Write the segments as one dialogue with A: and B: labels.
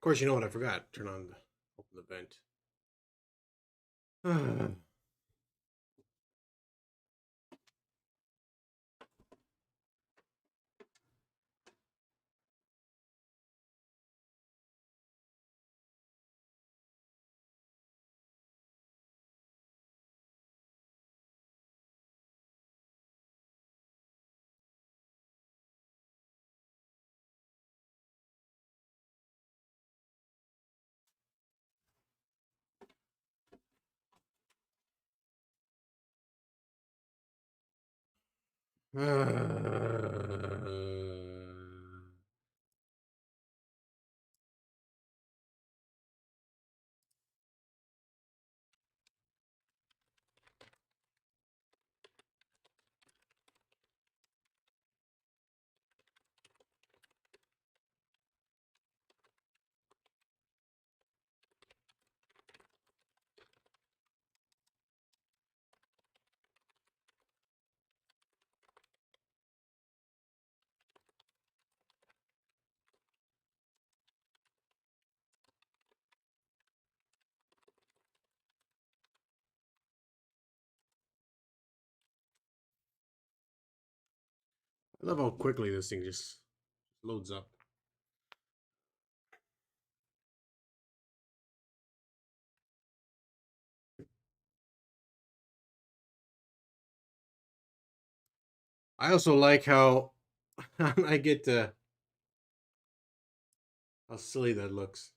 A: Of course, you know what I forgot? Turn on the open the vent. I love how quickly this thing just loads up. I also like how I get to how silly that looks.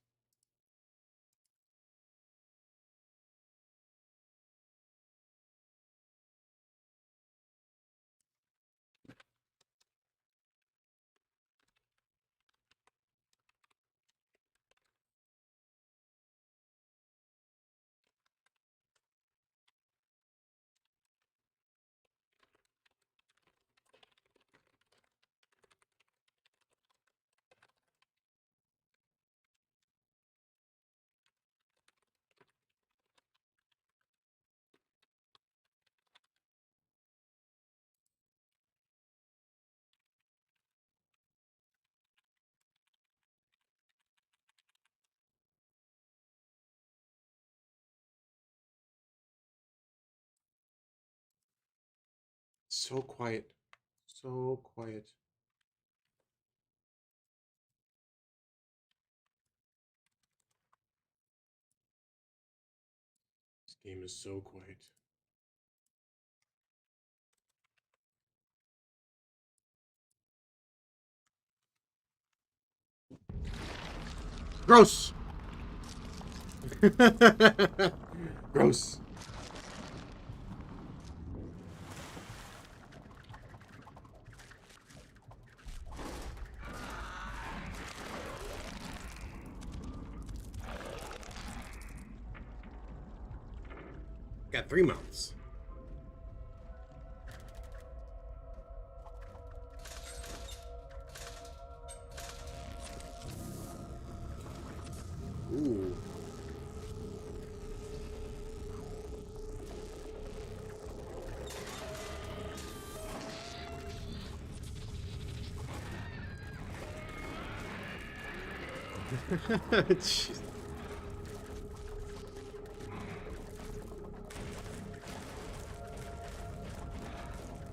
A: So quiet. So quiet. This game is so quiet. Gross. Gross. Got 3 mouths. Ooh. Jeez.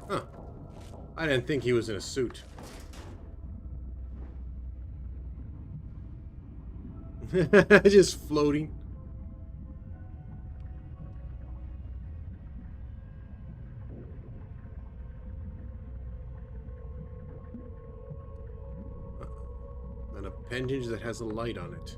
A: Huh. I didn't think he was in a suit. Just floating. An appendage that has a light on it.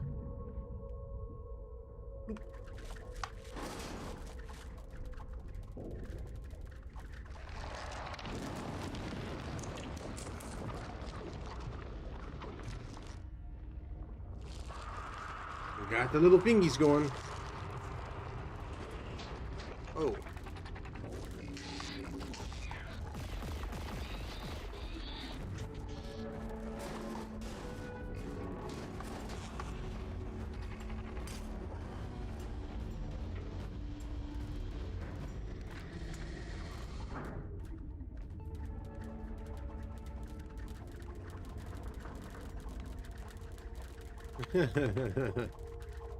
A: We got the little fingies going. Oh.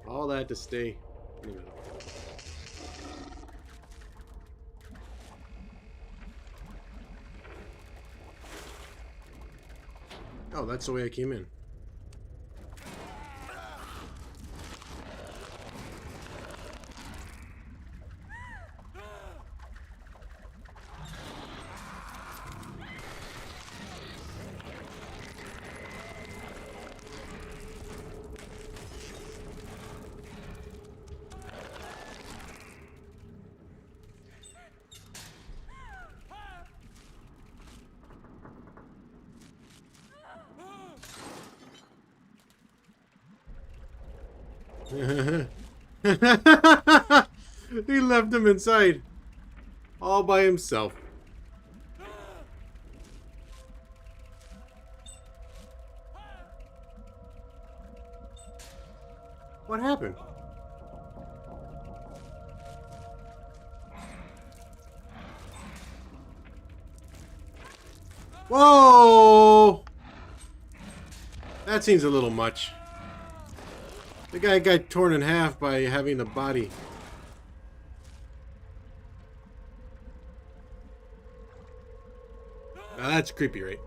A: All that to stay in the middle. Oh, that's the way I came in. He left him inside all by himself. What happened? Whoa! That seems a little much. The guy got torn in half by having the body. Now that's creepy, right?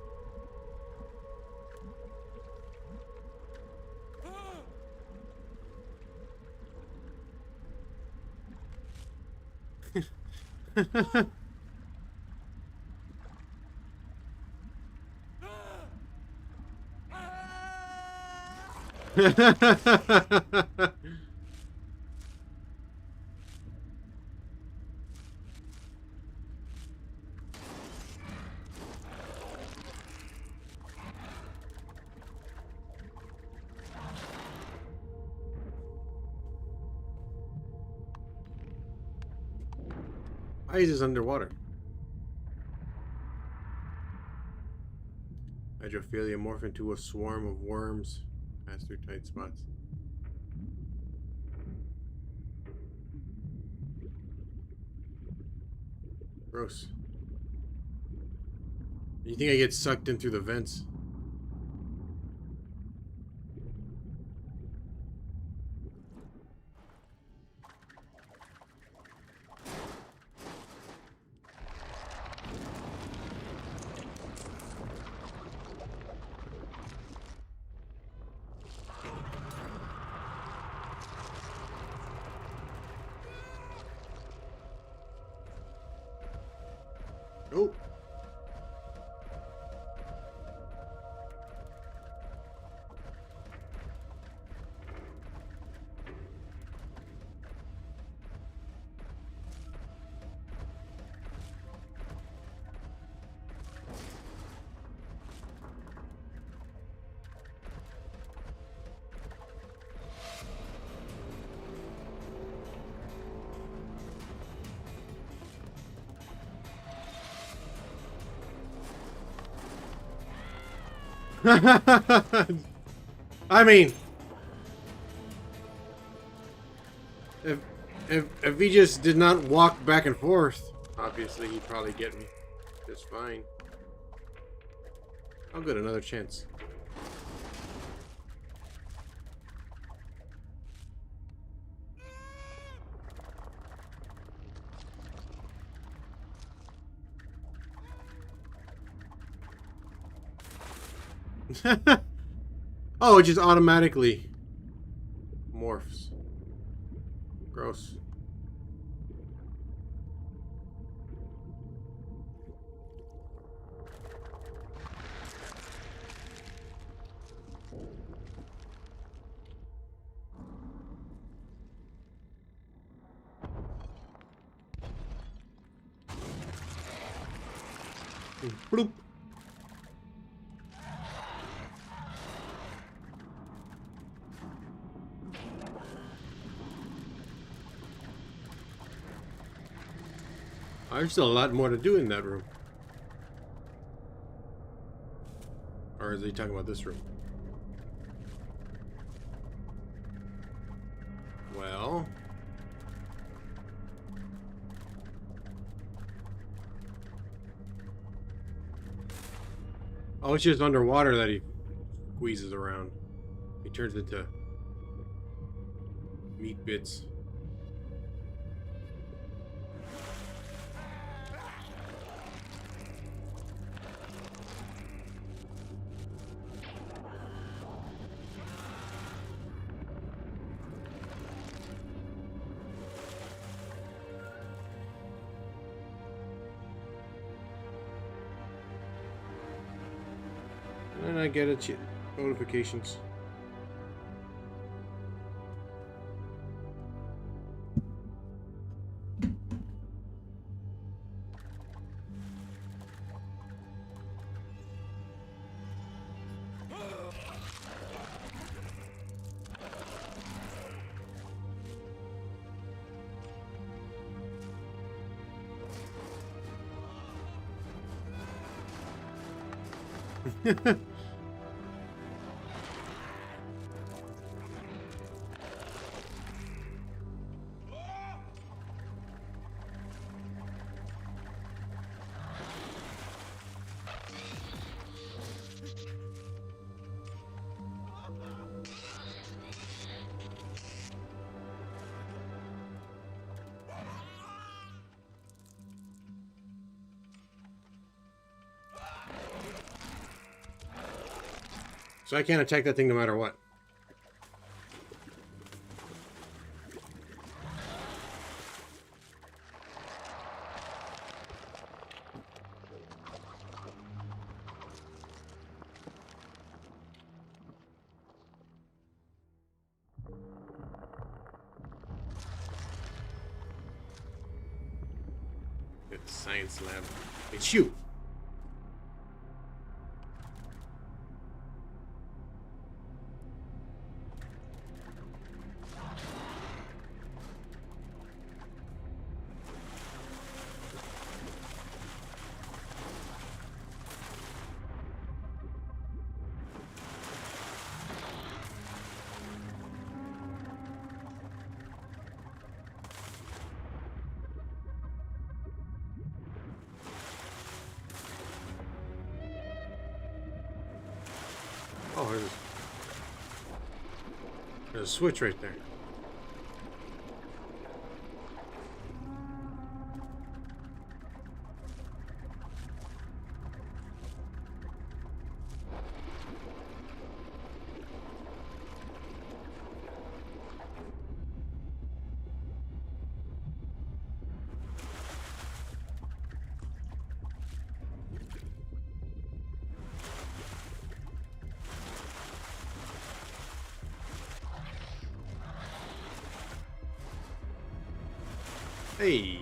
A: Why is this underwater? Hydrophilia morph into a swarm of worms. Pass through tight spots. Gross. You think I get sucked in through the vents? Oh. I mean, if he just did not walk back and forth, obviously he'd probably get me just fine. I'll get another chance. Oh, it just automatically morphs. Gross. Bloop. There's still a lot more to do in that room. Or is he talking about this room? Well... oh, it's just underwater that he squeezes around. He turns into meat bits. And I get it. Notifications. So I can't attack that thing no matter what. Good science lab. It's you. Oh, there's a switch right there. Hey.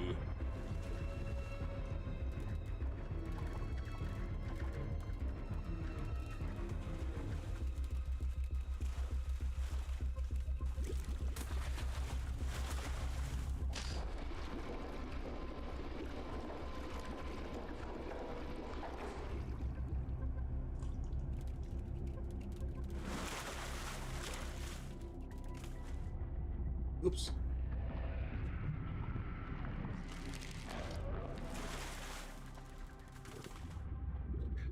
A: Oops.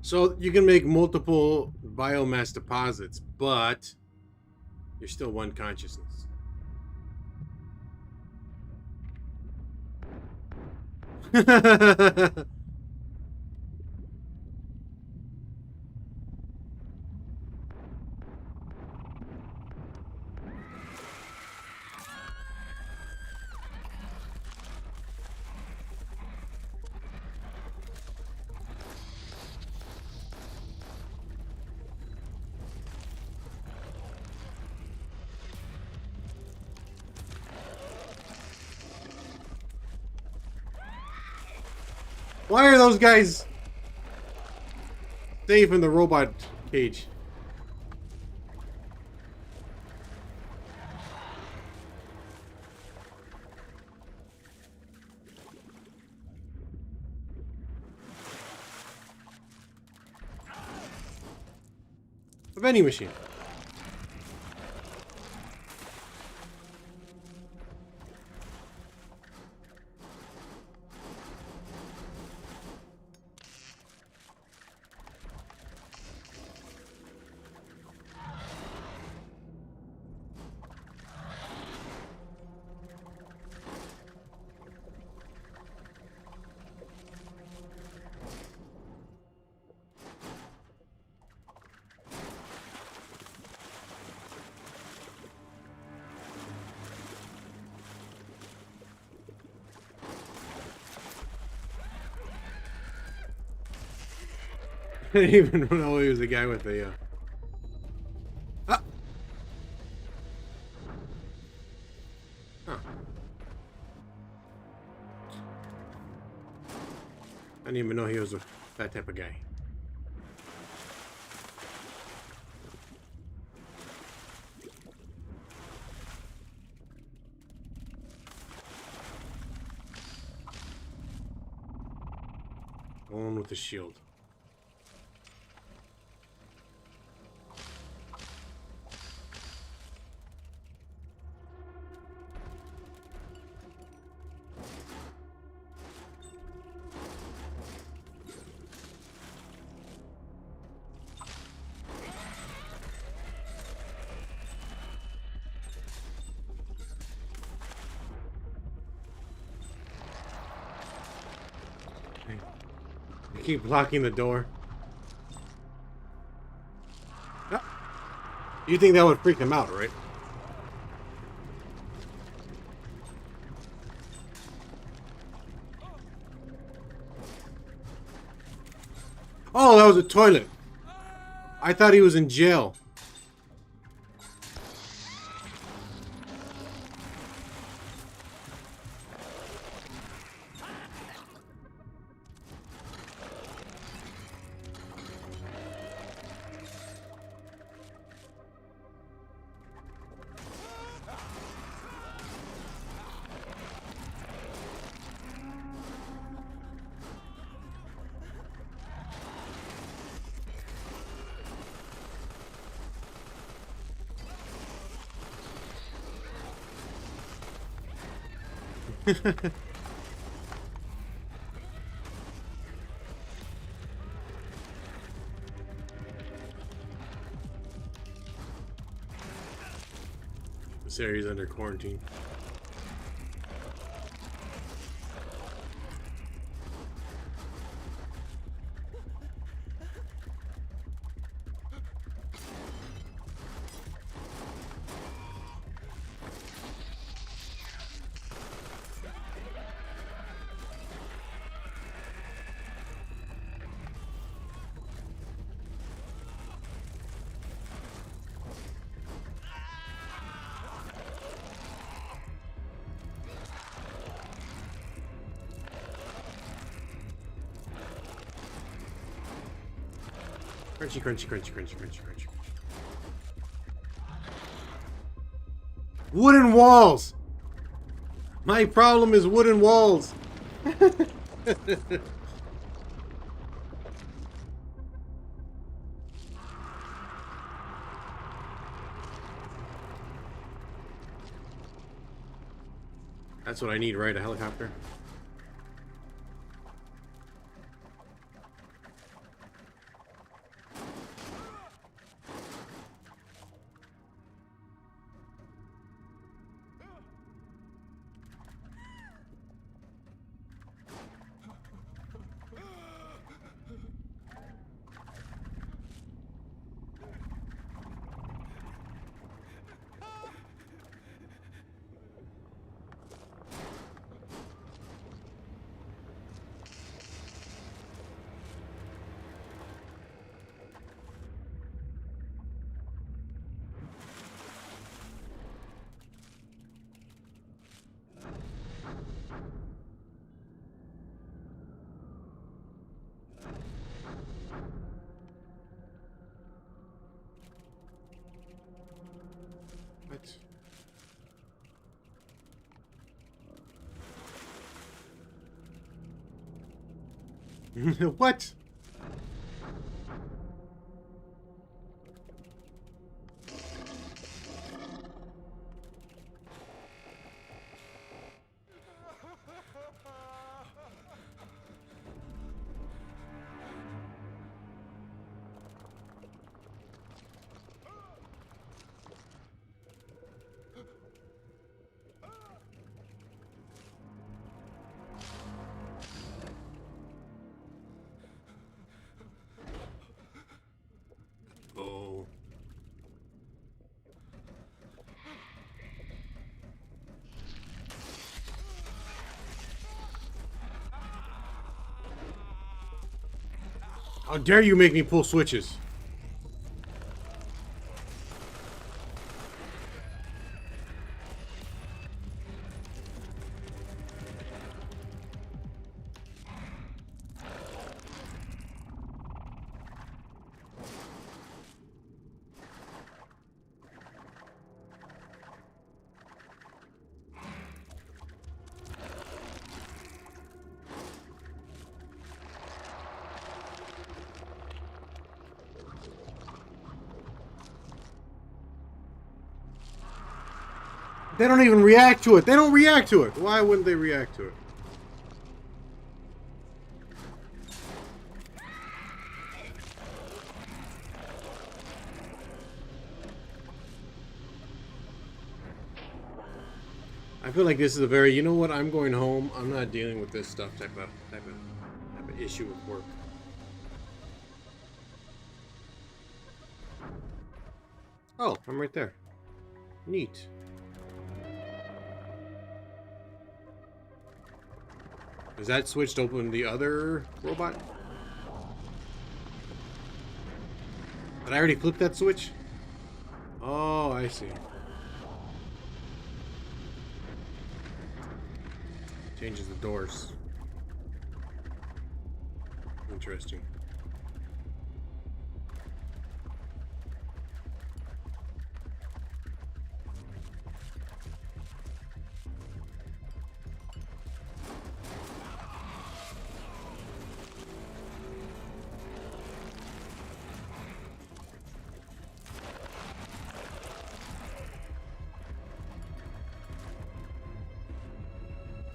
A: So you can make multiple biomass deposits, but you're still one consciousness. Why are those guys safe in the robot cage? A vending machine. I didn't even know he was the guy with the. Ah! Huh. I didn't even know he was that type of guy. One with the shield. I keep blocking the door. Ah. You think that would freak them out, right? Oh, that was a toilet. I thought he was in jail. This area's under quarantine. Crunchy, crunchy, crunchy, crunchy, crunchy, crunchy. Wooden walls! My problem is wooden walls! That's what I need, right? A helicopter? What? What? How dare you make me pull switches? They don't even react to it. They don't react to it. Why wouldn't they react to it? I feel like this is a very, you know what, I'm going home. I'm not dealing with this stuff type of issue with work. Oh, I'm right there. Neat. Is that switched open the other robot? Did I already flip that switch? Oh, I see. Changes the doors. Interesting.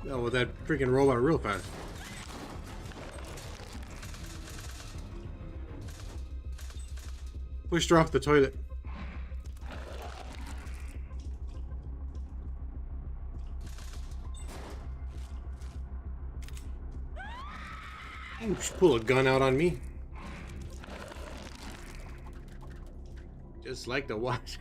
A: Oh, with that freaking robot real fast. Pushed her off the toilet. Ooh, she pulled a gun out on me. Just like to watch.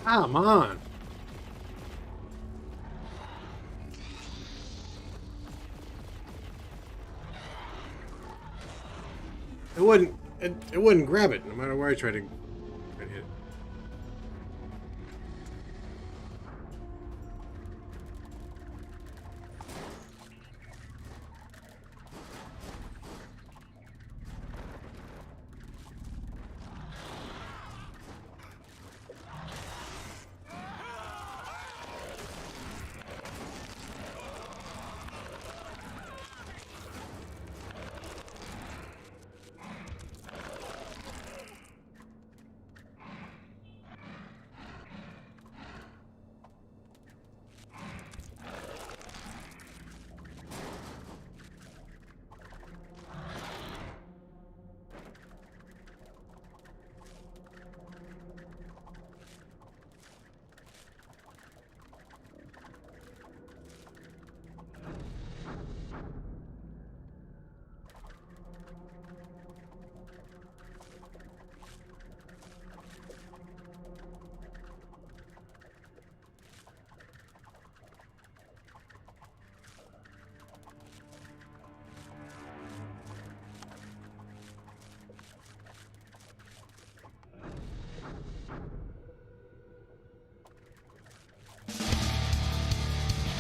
A: Come on. It wouldn't grab it no matter where I tried to hit.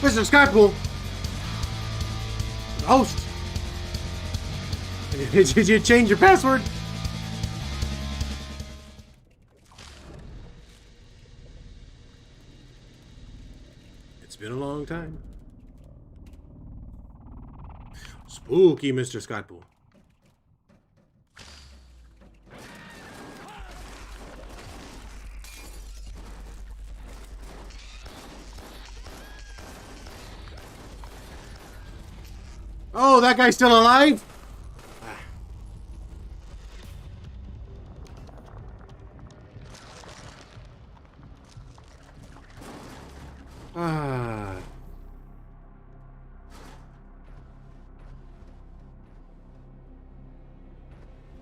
A: Mr. Skypool! Host! Did you change your password? It's been a long time. Spooky Mr. Skypool. Oh, that guy's still alive? Ah.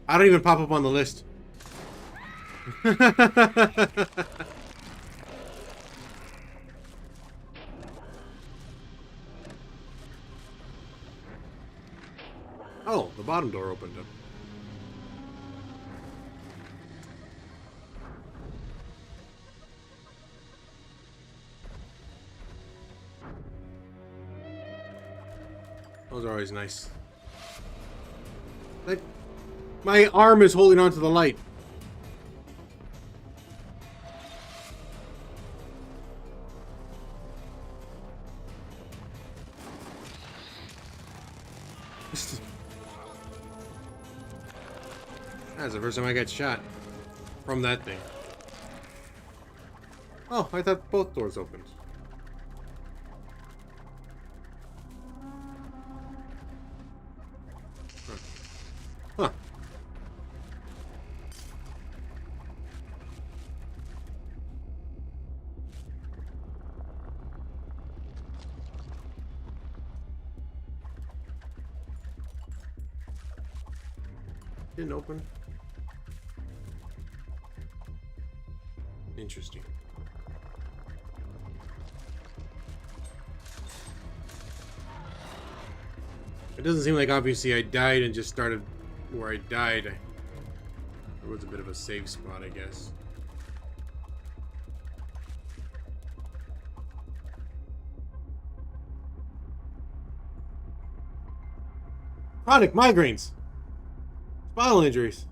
A: I don't even pop up on the list. Oh, the bottom door opened up. Those are always nice. Like, my arm is holding onto the light. That's the first time I got shot from that thing. Oh, I thought both doors opened. Huh. Didn't open. Interesting. It doesn't seem like obviously I died and just started where I died. There was a bit of a safe spot, I guess. Chronic migraines. Spinal injuries.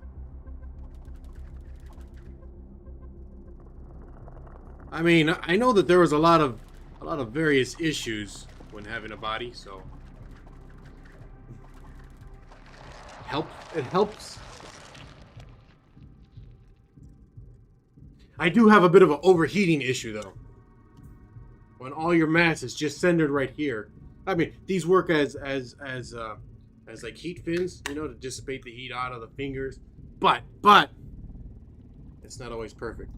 A: I mean, I know that there was a lot of various issues when having a body, so it helps. I do have a bit of an overheating issue though. When all your mass is just centered right here. I mean, these work as like heat fins, you know, to dissipate the heat out of the fingers. But it's not always perfect.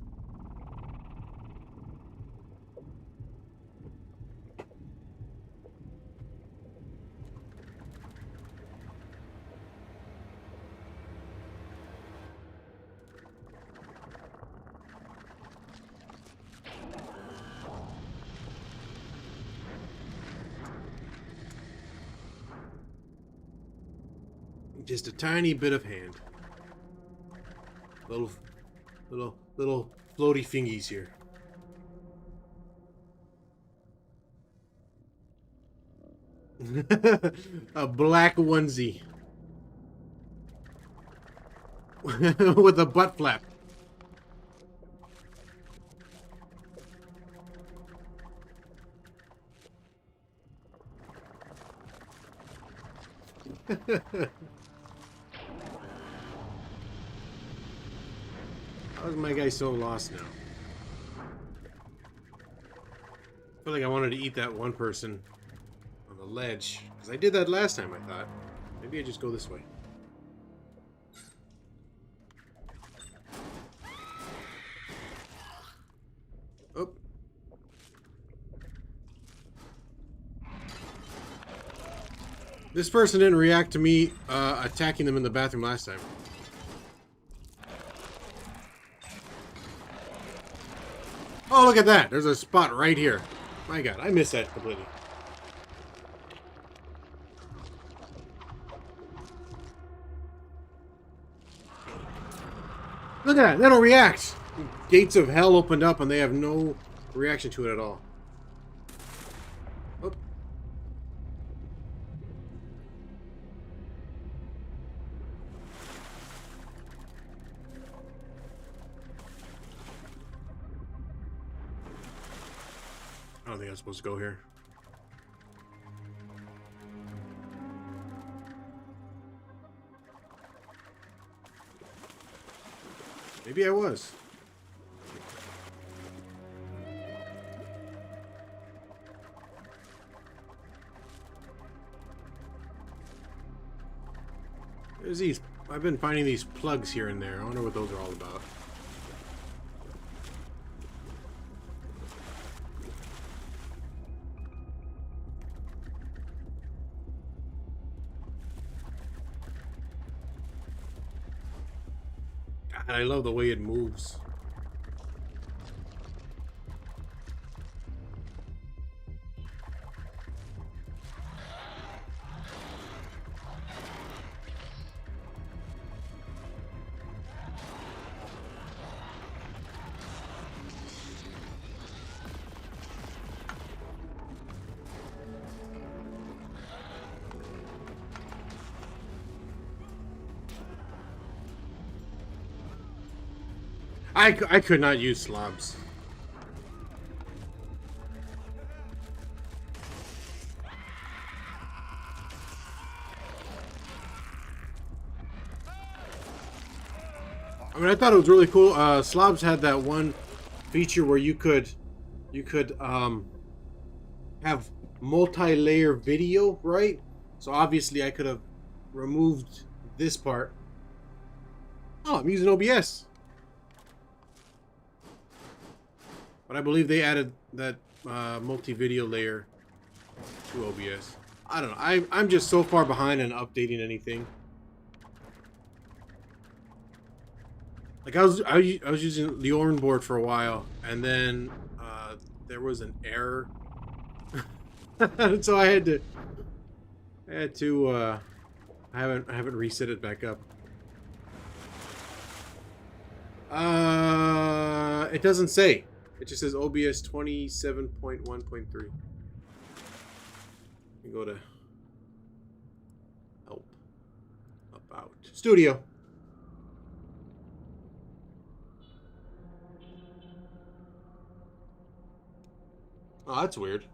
A: Just a tiny bit of hand. Little floaty fingies here. A black onesie. With a butt flap. How is my guy so lost now? I feel like I wanted to eat that one person on the ledge. Because I did that last time, I thought. Maybe I just go this way. Oh. This person didn't react to me attacking them in the bathroom last time. Oh, look at that. There's a spot right here. My God, I missed that completely. Look at that. They don't react. Gates of hell opened up and they have no reaction to it at all. Oh. I don't think I'm supposed to go here. Maybe I was. There's these. I've been finding these plugs here and there. I wonder what those are all about. And I love the way it moves. I could not use slobs. I mean, I thought it was really cool. Slobs had that one feature where you could have multi-layer video, right? So obviously I could have removed this part. Oh, I'm using OBS. But I believe they added that multi-video layer to OBS. I don't know. I'm just so far behind in updating anything. Like I was using the Orin board for a while, and then there was an error, so I haven't reset it back up. It doesn't say. It just says OBS 27.1.3. You go to help, about, studio. Oh, that's weird.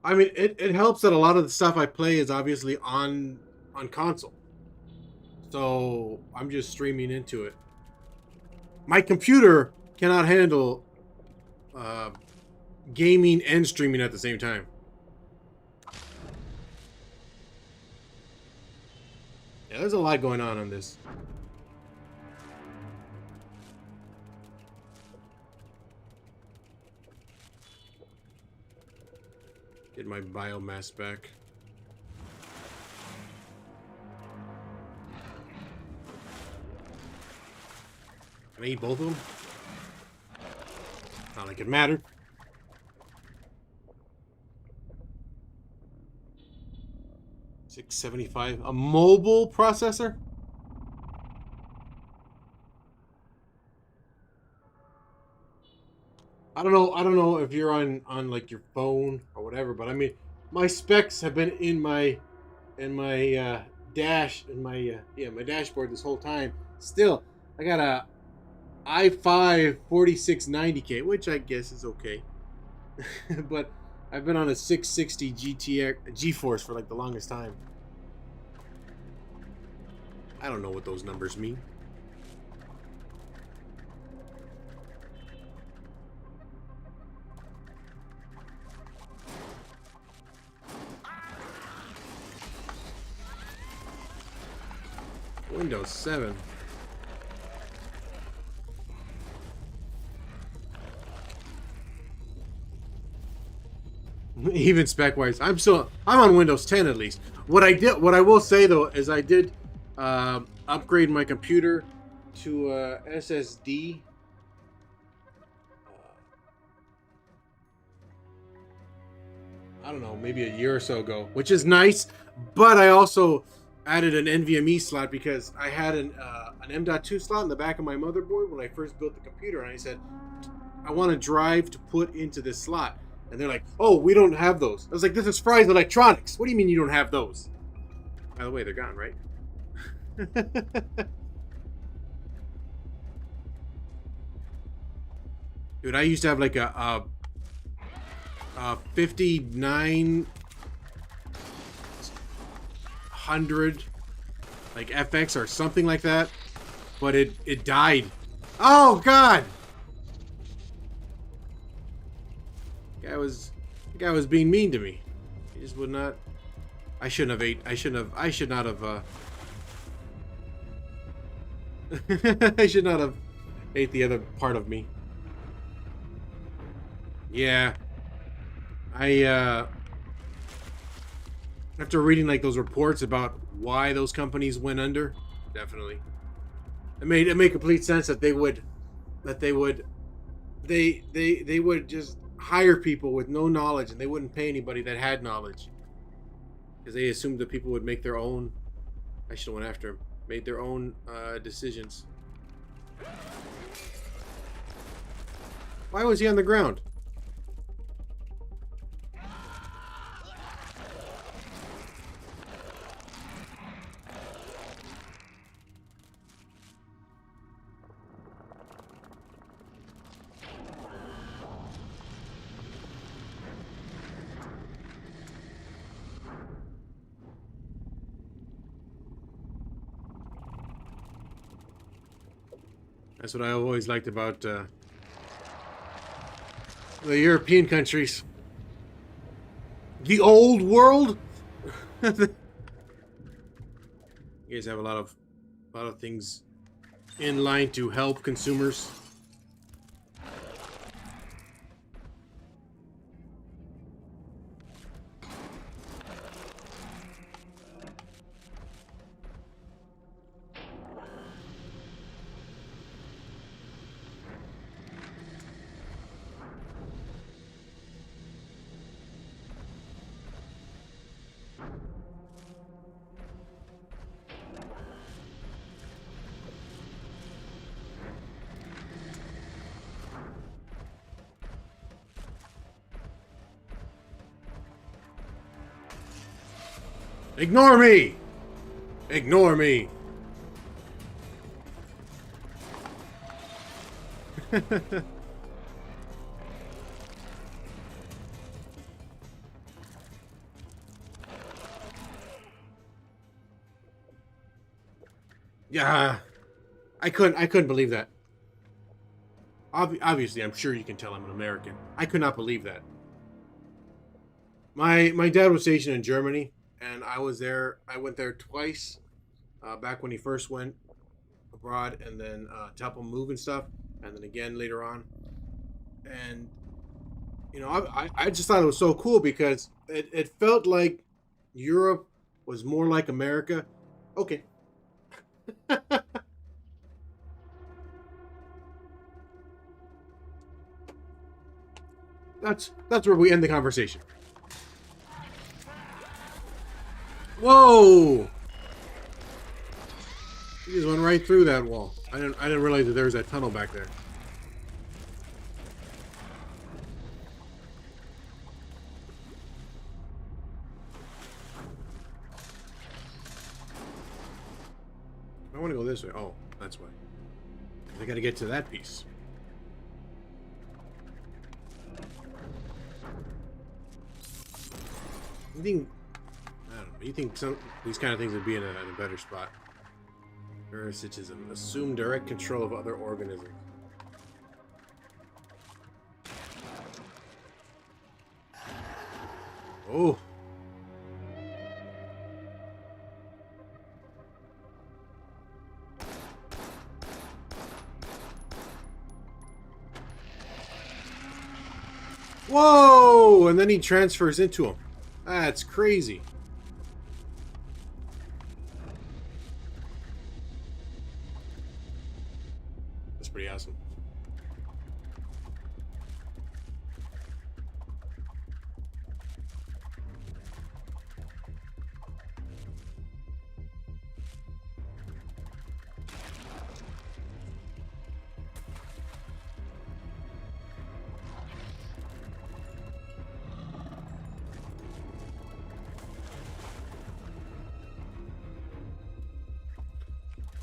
A: I mean, it helps that a lot of the stuff I play is obviously on console. So I'm just streaming into it. My computer cannot handle gaming and streaming at the same time. Yeah, there's a lot going on this. Get my biomass back. Can I eat both of them? Not like it mattered. $675. A mobile processor? I don't know if you're on like your phone or whatever, but I mean, my specs have been in my dashboard this whole time. Still, I got a i5 4690K, which I guess is okay. But I've been on a 660 GeForce for like the longest time. I don't know what those numbers mean. Windows 7. Even spec wise, I'm on Windows 10 at least. What I will say though is I did upgrade my computer to SSD. I don't know, maybe a year or so ago, which is nice. But I also added an NVMe slot because I had an M.2 slot in the back of my motherboard when I first built the computer, and I said I want a drive to put into this slot. And they're like, oh, we don't have those. I was like, this is Fry's Electronics. What do you mean you don't have those? By the way, they're gone, right? Dude, I used to have like a 5900 like FX or something like that. But it died. Oh, God! The guy was being mean to me. He just would not. I should not have. I should not have ate the other part of me. Yeah. After reading like those reports about why those companies went under, definitely. It made complete sense that they would just hire people with no knowledge, and they wouldn't pay anybody that had knowledge, because they assumed that people would make their own. I should have went after him. Made their own decisions. Why was he on the ground? That's what I always liked about the European countries. The old world. You guys have a lot of things in line to help consumers. Ignore me! Ignore me! Yeah, I couldn't believe that. Obviously, I'm sure you can tell I'm an American. I could not believe that. My dad was stationed in Germany, and I was there. I went there twice, back when he first went abroad, and then to help him move and stuff, and then again later on. And I just thought it was so cool because it felt like Europe was more like America. Okay. That's where we end the conversation. Whoa! He just went right through that wall. I didn't realize that there was that tunnel back there. I want to go this way. Oh, that's why. I got to get to that piece. You think? I don't know. You think some these kind of things would be in a better spot? Parasitism. Assume direct control of other organisms. Oh. Whoa! And then he transfers into him. That's crazy. That's pretty awesome.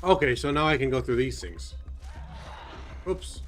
A: Okay, so now I can go through these things. Oops.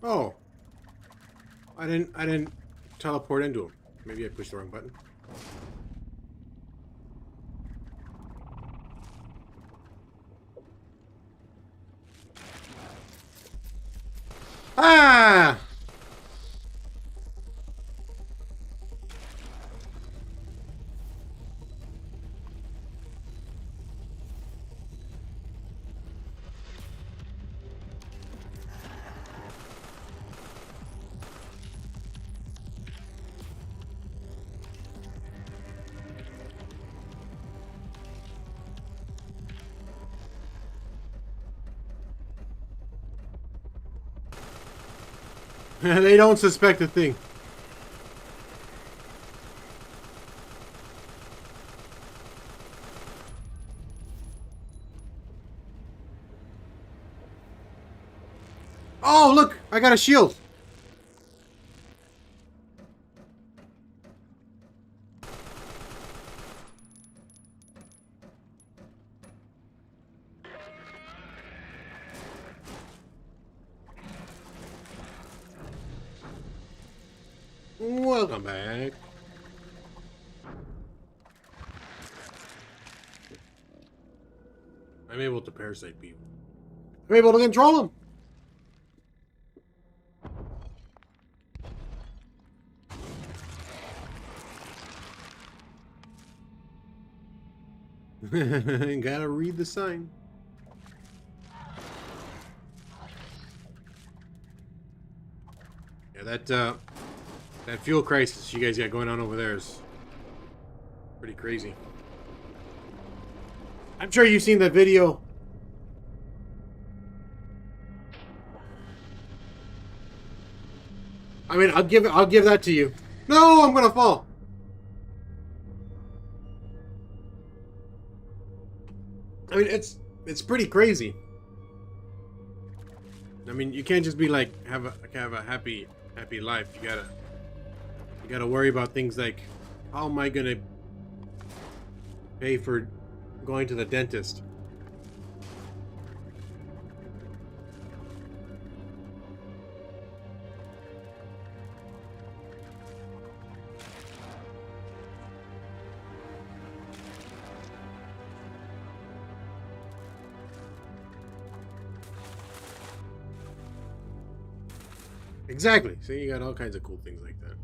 A: Oh. I didn't teleport into him. Maybe I pushed the wrong button. Ah! They don't suspect a thing. Oh, look! I got a shield! Welcome back. I'm able to parasite people. I'm able to control them! Gotta read the sign. Yeah, that fuel crisis you guys got going on over there is pretty crazy. I'm sure you've seen that video. I mean, I'll give that to you. No, I'm gonna fall. I mean, it's pretty crazy. I mean, you can't just be like have a happy life. You gotta worry about things like, how am I gonna pay for going to the dentist? Exactly. See, you got all kinds of cool things like that.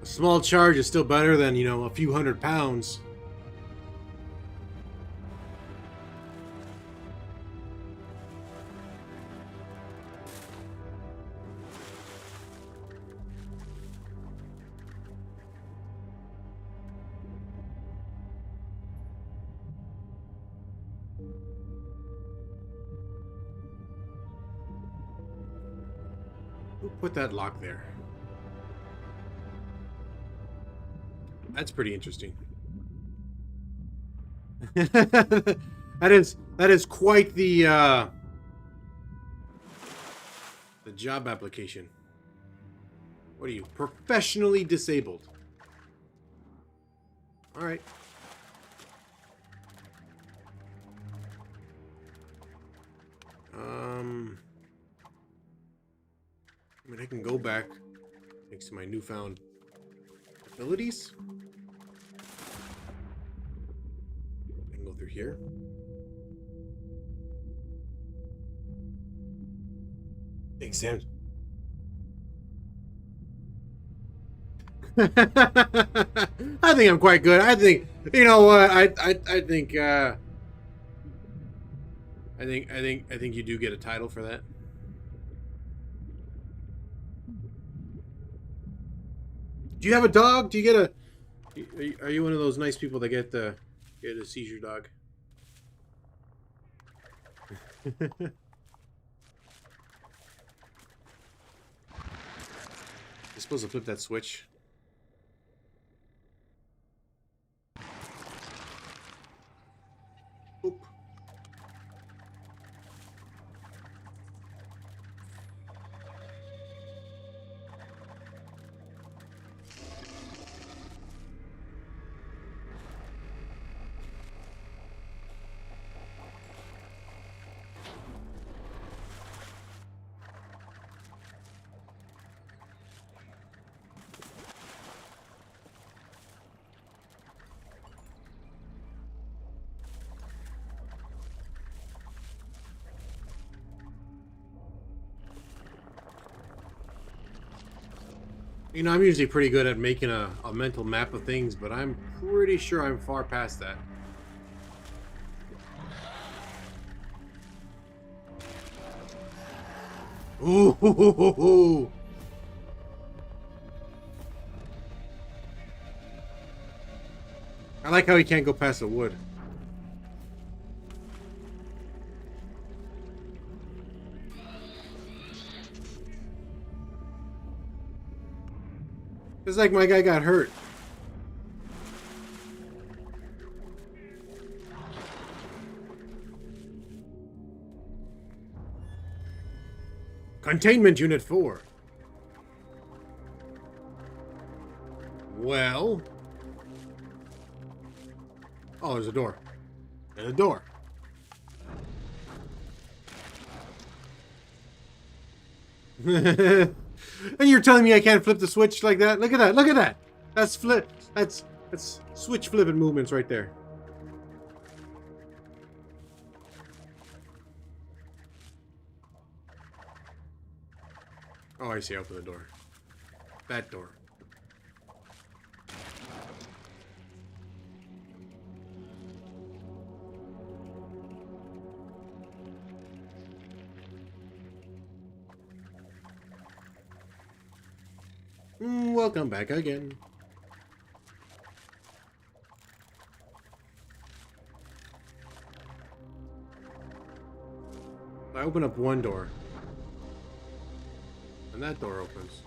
A: A small charge is still better than, you know, a few £100. Who put that lock there? That's pretty interesting. that is quite the job application. What are you, professionally disabled? All right. I mean, I can go back thanks to my newfound abilities. I can go through here. Exam. I think I'm quite good. I think, you know what? I think I think you do get a title for that. Do you have a dog? Do you get a? Are you one of those nice people that get a seizure dog? You're supposed to flip that switch. Oop. You know, I'm usually pretty good at making a mental map of things, but I'm pretty sure I'm far past that. Ooh, hoo, hoo, hoo, hoo. I like how he can't go past the wood. It's like my guy got hurt. Containment Unit 4. Well. Oh, there's a door. There's a door. And you're telling me I can't flip the switch like that? Look at that. Look at that. That's flip. That's switch flipping movements right there. Oh, I see. Open the door. That door. Welcome back again. I open up one door. And that door opens.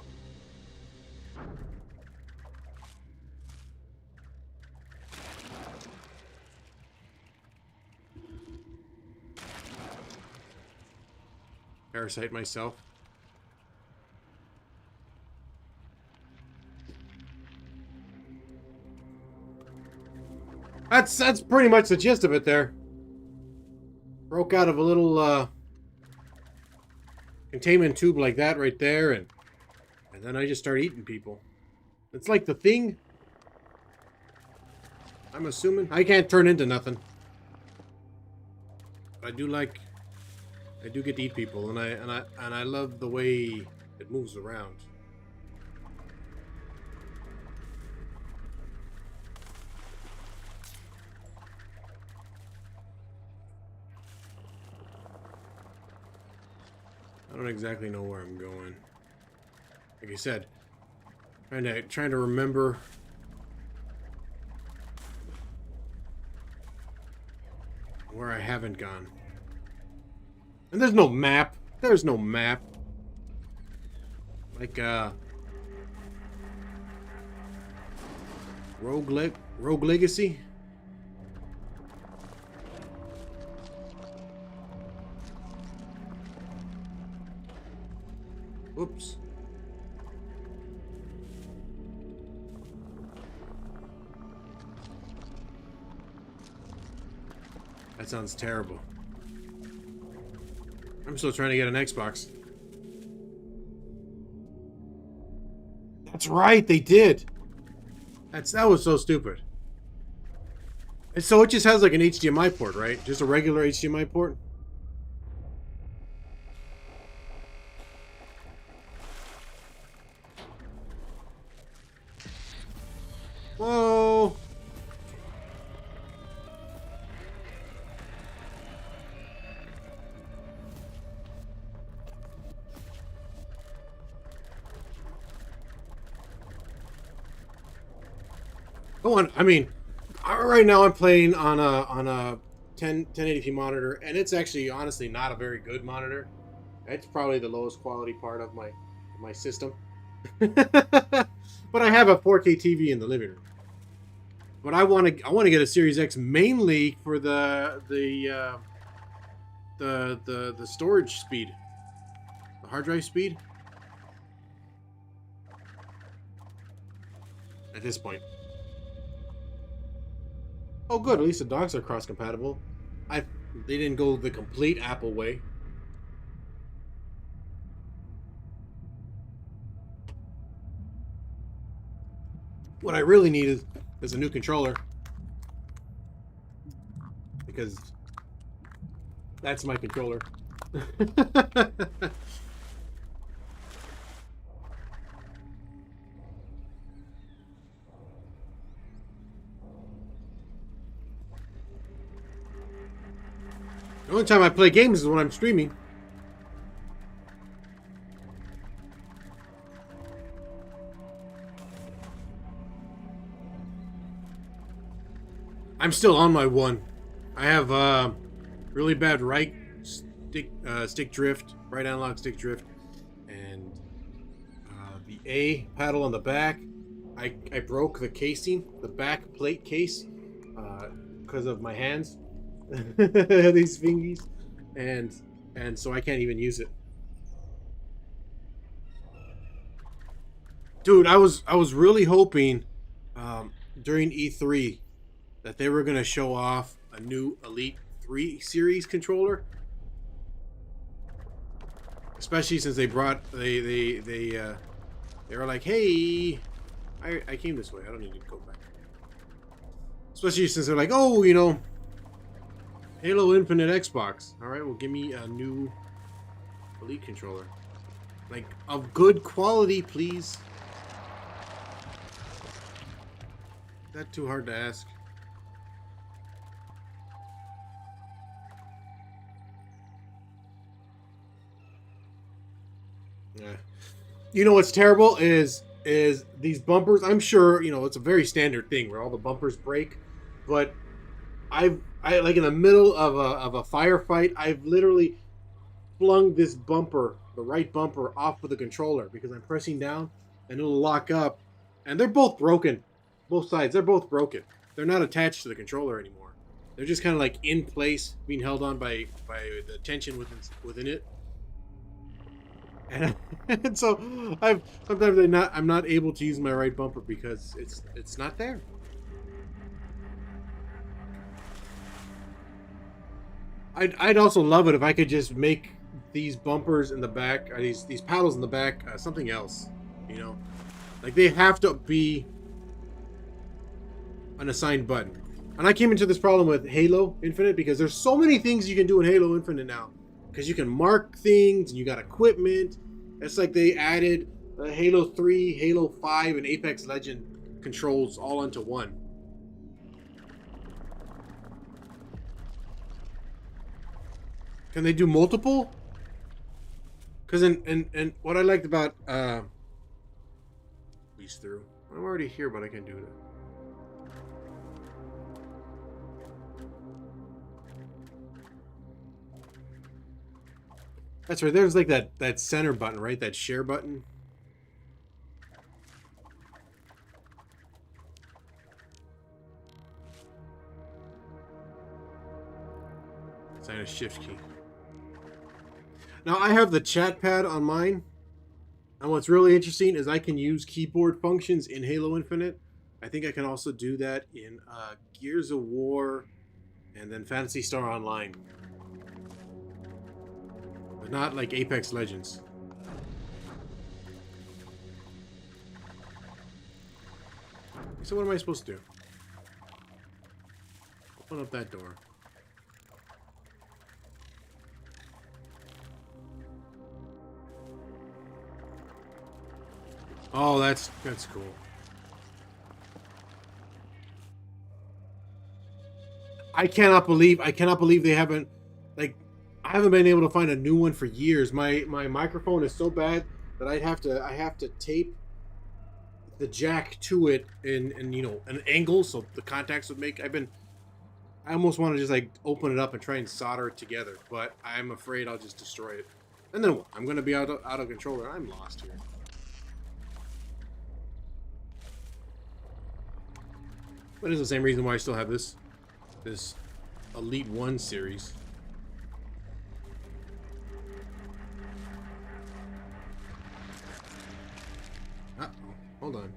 A: Parasite myself. That's pretty much the gist of it there. Broke out of a little containment tube like that right there, and then I just start eating people. It's like the Thing. I'm assuming I can't turn into nothing. But I do get to eat people, and I love the way it moves around. I don't exactly know where I'm going. Like I said, trying to remember where I haven't gone. And there's no map. There's no map. Like Rogue Legacy. Oops. That sounds terrible. I'm still trying to get an Xbox. That's right, they did. That was so stupid. And so it just has like an HDMI port, right? Just a regular HDMI port? Whoa! Go on. I mean, right now I'm playing on a 1080p monitor, and it's actually honestly not a very good monitor. It's probably the lowest quality part of my system. But I have a 4K TV in the living room. But I want to get a Series X mainly for the storage speed, the hard drive speed. At this point. Oh, good. At least the dogs are cross-compatible. They didn't go the complete Apple way. What I really need is a new controller, because that's my controller. The only time I play games is when I'm streaming. I'm still on my one. I have really bad right stick drift, right analog stick drift, and the A paddle on the back. I broke the casing, the back plate case, because of my hands. These fingies, and so I can't even use it. Dude, I was really hoping during E3 that they were gonna show off a new Elite 3 series controller, especially since they were like, hey, I came this way. I don't need to go back. Especially since they're like, oh, you know, Halo Infinite Xbox. All right, well, give me a new Elite controller, like of good quality, please. Is that too hard to ask? Yeah. You know what's terrible is these bumpers. I'm sure you know it's a very standard thing where all the bumpers break, but I like in the middle of a firefight, I've literally flung this bumper, the right bumper, off of the controller because I'm pressing down and it'll lock up, and they're both broken, both sides. They're both broken. They're not attached to the controller anymore. They're just kind of like in place, being held on by the tension within it. And, and so I'm not able to use my right bumper because it's not there. I'd also love it if I could just make these bumpers in the back, or these paddles in the back, something else. You know, like they have to be an assigned button. And I came into this problem with Halo Infinite because there's so many things you can do in Halo Infinite now. Because you can mark things and you got equipment. It's like they added Halo 3, Halo 5, and Apex Legend controls all into one. Can they do multiple? Because in what I liked about squeeze through. I'm already here, but I can do it. That's right. There's like that center button, right? That share button. It's like a shift key. Now I have the chat pad on mine. And what's really interesting is I can use keyboard functions in Halo Infinite. I think I can also do that in Gears of War and then Phantasy Star Online. But not like Apex Legends. So what am I supposed to do? Open up that door. Oh, that's cool. I cannot believe they haven't, like, I haven't been able to find a new one for years. My microphone is so bad that I have to tape the jack to it in you know, an angle so the contacts would make. I almost want to just like open it up and try and solder it together, but I'm afraid I'll just destroy it. And then what? I'm gonna be out of control and I'm lost here. But it's the same reason why I still have this Elite 1 series. Uh-oh. Hold on.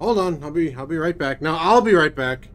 A: Hold on, I'll be right back. Now I'll be right back.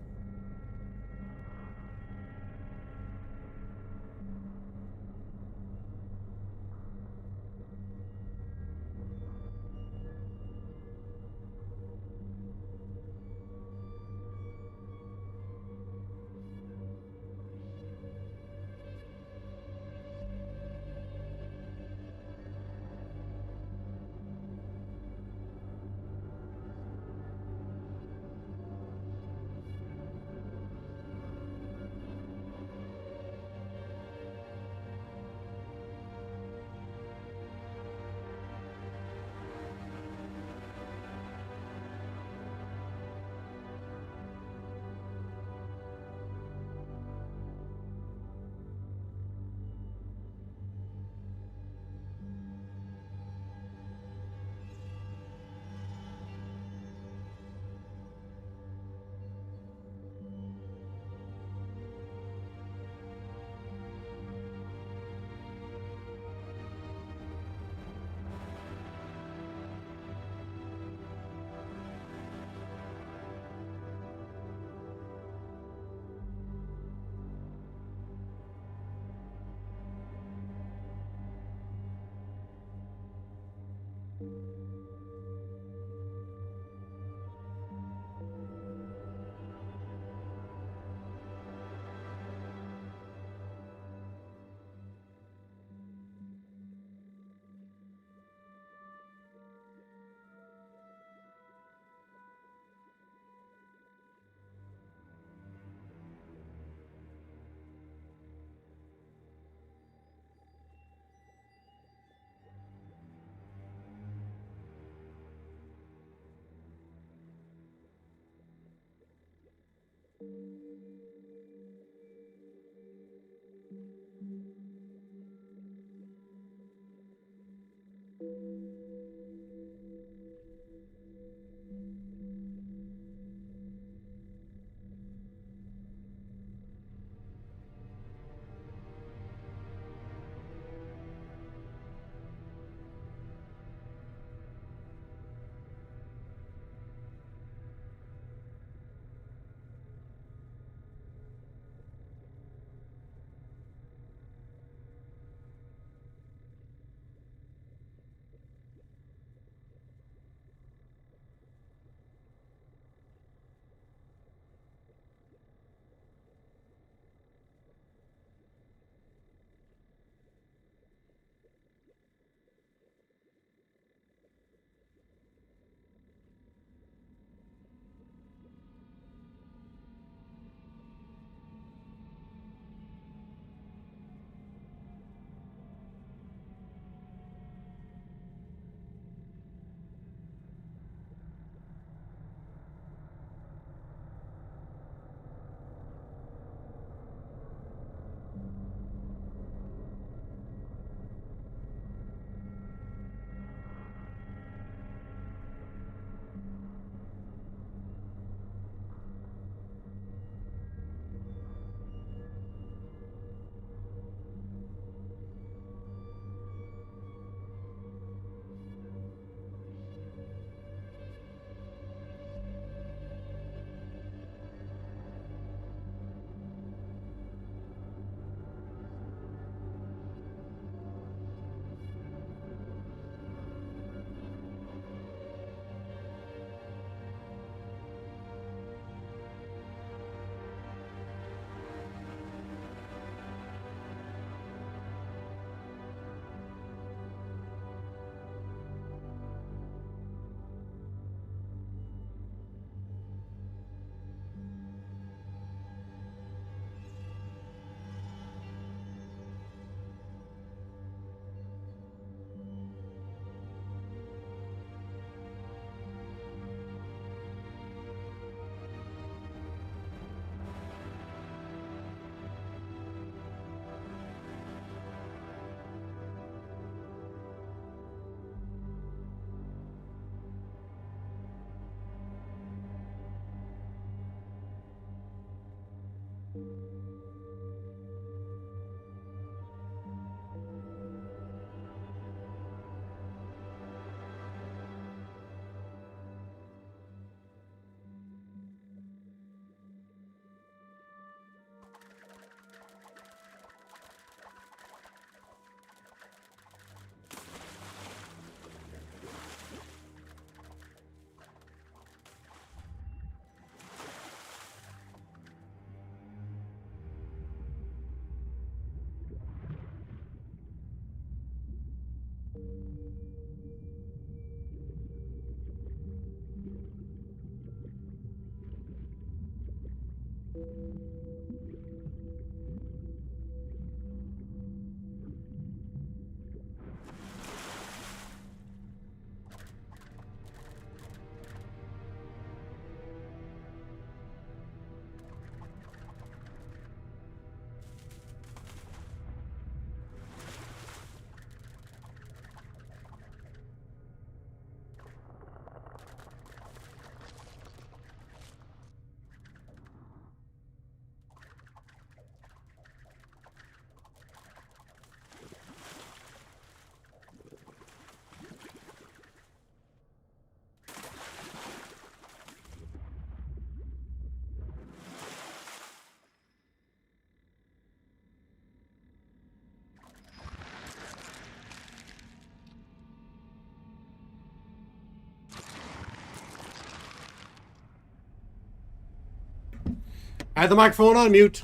A: I had the microphone on mute.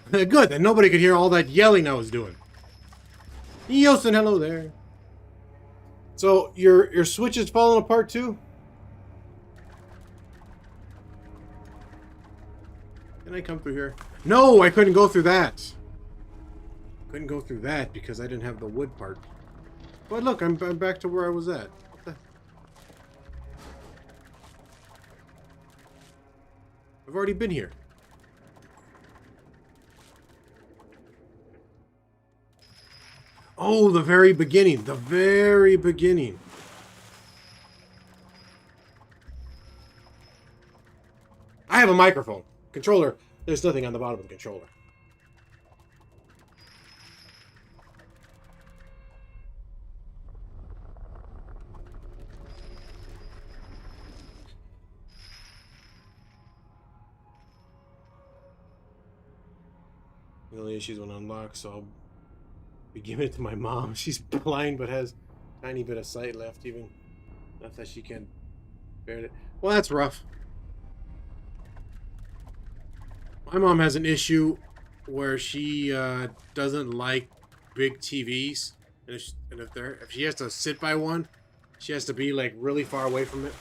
A: Good, then nobody could hear all that yelling I was doing. Yosin, hello there. So your switch is falling apart too? Can I come through here? No, I couldn't go through that. Couldn't go through that because I didn't have the wood part. But look, I'm back to where I was at. I've already been here. Oh, the very beginning. The very beginning. I have a microphone. Controller. There's nothing on the bottom of the controller. The only issues when unlocked, so I'll be giving it to my mom. She's blind but has a tiny bit of sight left, even enough that she can bear it. Well, that's rough. My mom has an issue where she doesn't like big TVs, and if she has to sit by one, she has to be like really far away from it.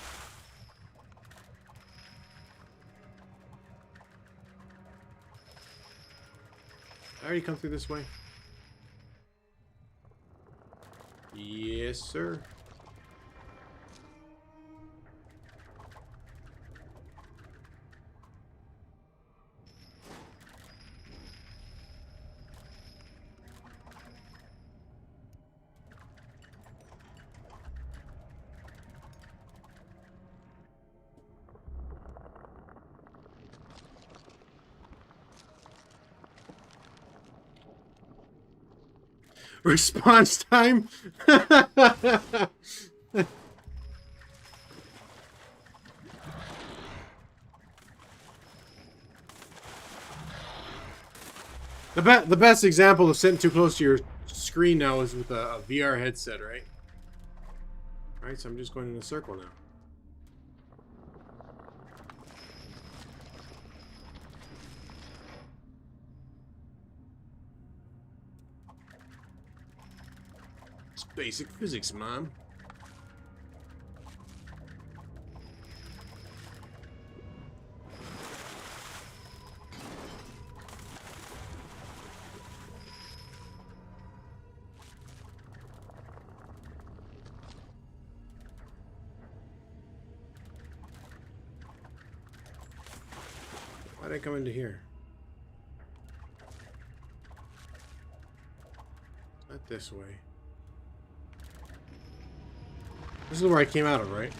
A: I already come through this way. Yes, sir. Response time? The best example of sitting too close to your screen now is with a VR headset, right? Alright, so I'm just going in a circle now. It's basic physics, Mom. Why'd I come into here? Not this way. This is where I came out of, right?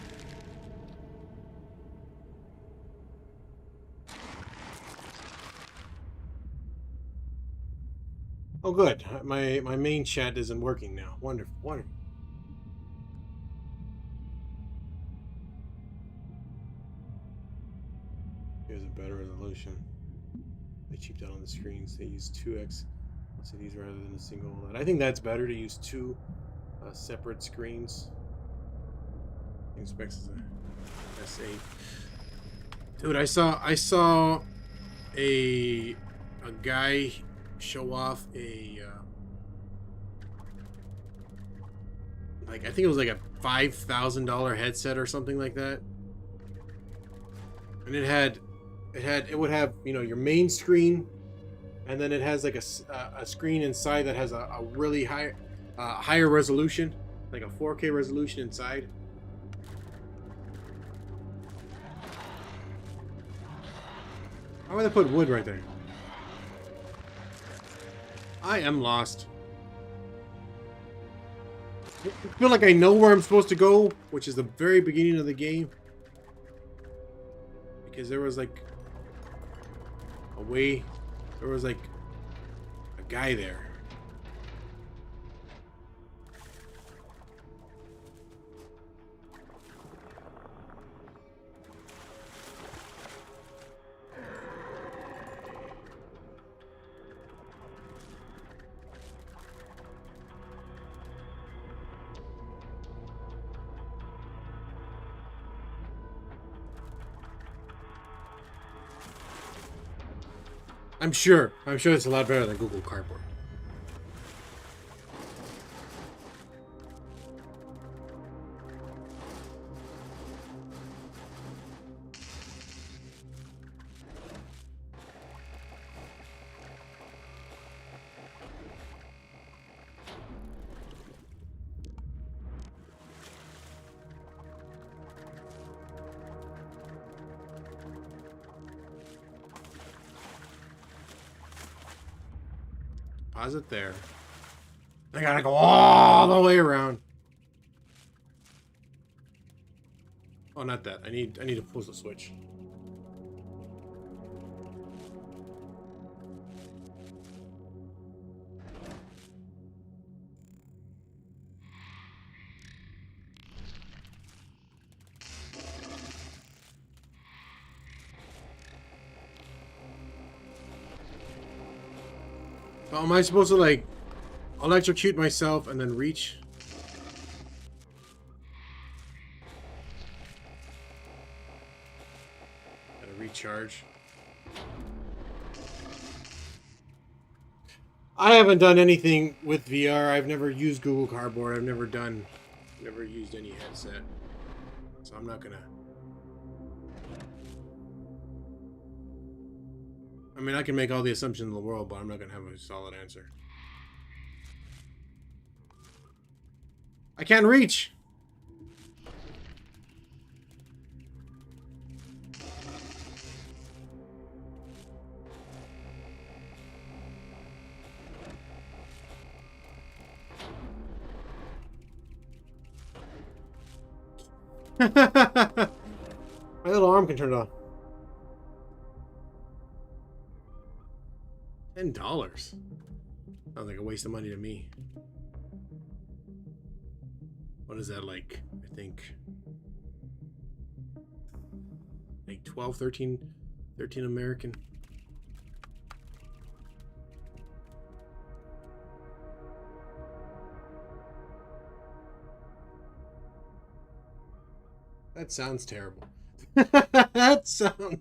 A: Oh, good. My main chat isn't working now. Wonderful, wonderful. Here's a better resolution. They cheaped out on the screens. They use 2x LCDs rather than a single OLED. I think that's better to use two separate screens. Specs is a S8. Dude, I saw a guy show off a like, I think it was like a $5,000 headset or something like that, and it would have, you know, your main screen, and then it has like a screen inside that has a really higher resolution, like a 4K resolution inside. Why would they put wood right there? I am lost. I feel like I know where I'm supposed to go, which is the very beginning of the game. Because there was like there was like a guy there. I'm sure it's a lot better than Google Cardboard. Pause it there. I gotta go all the way around. Oh, not that. I need to pull the switch. Oh, am I supposed to like electrocute myself and then reach? Gotta recharge. I haven't done anything with VR. I've never used Google Cardboard. I've never used any headset. So I'm not gonna. I mean, I can make all the assumptions in the world, but I'm not gonna have a solid answer. I can't reach. My little arm can turn it off. $10. Sounds like a waste of money to me. What is that, like? I think like 12, 13 American. That sounds terrible. That sounds.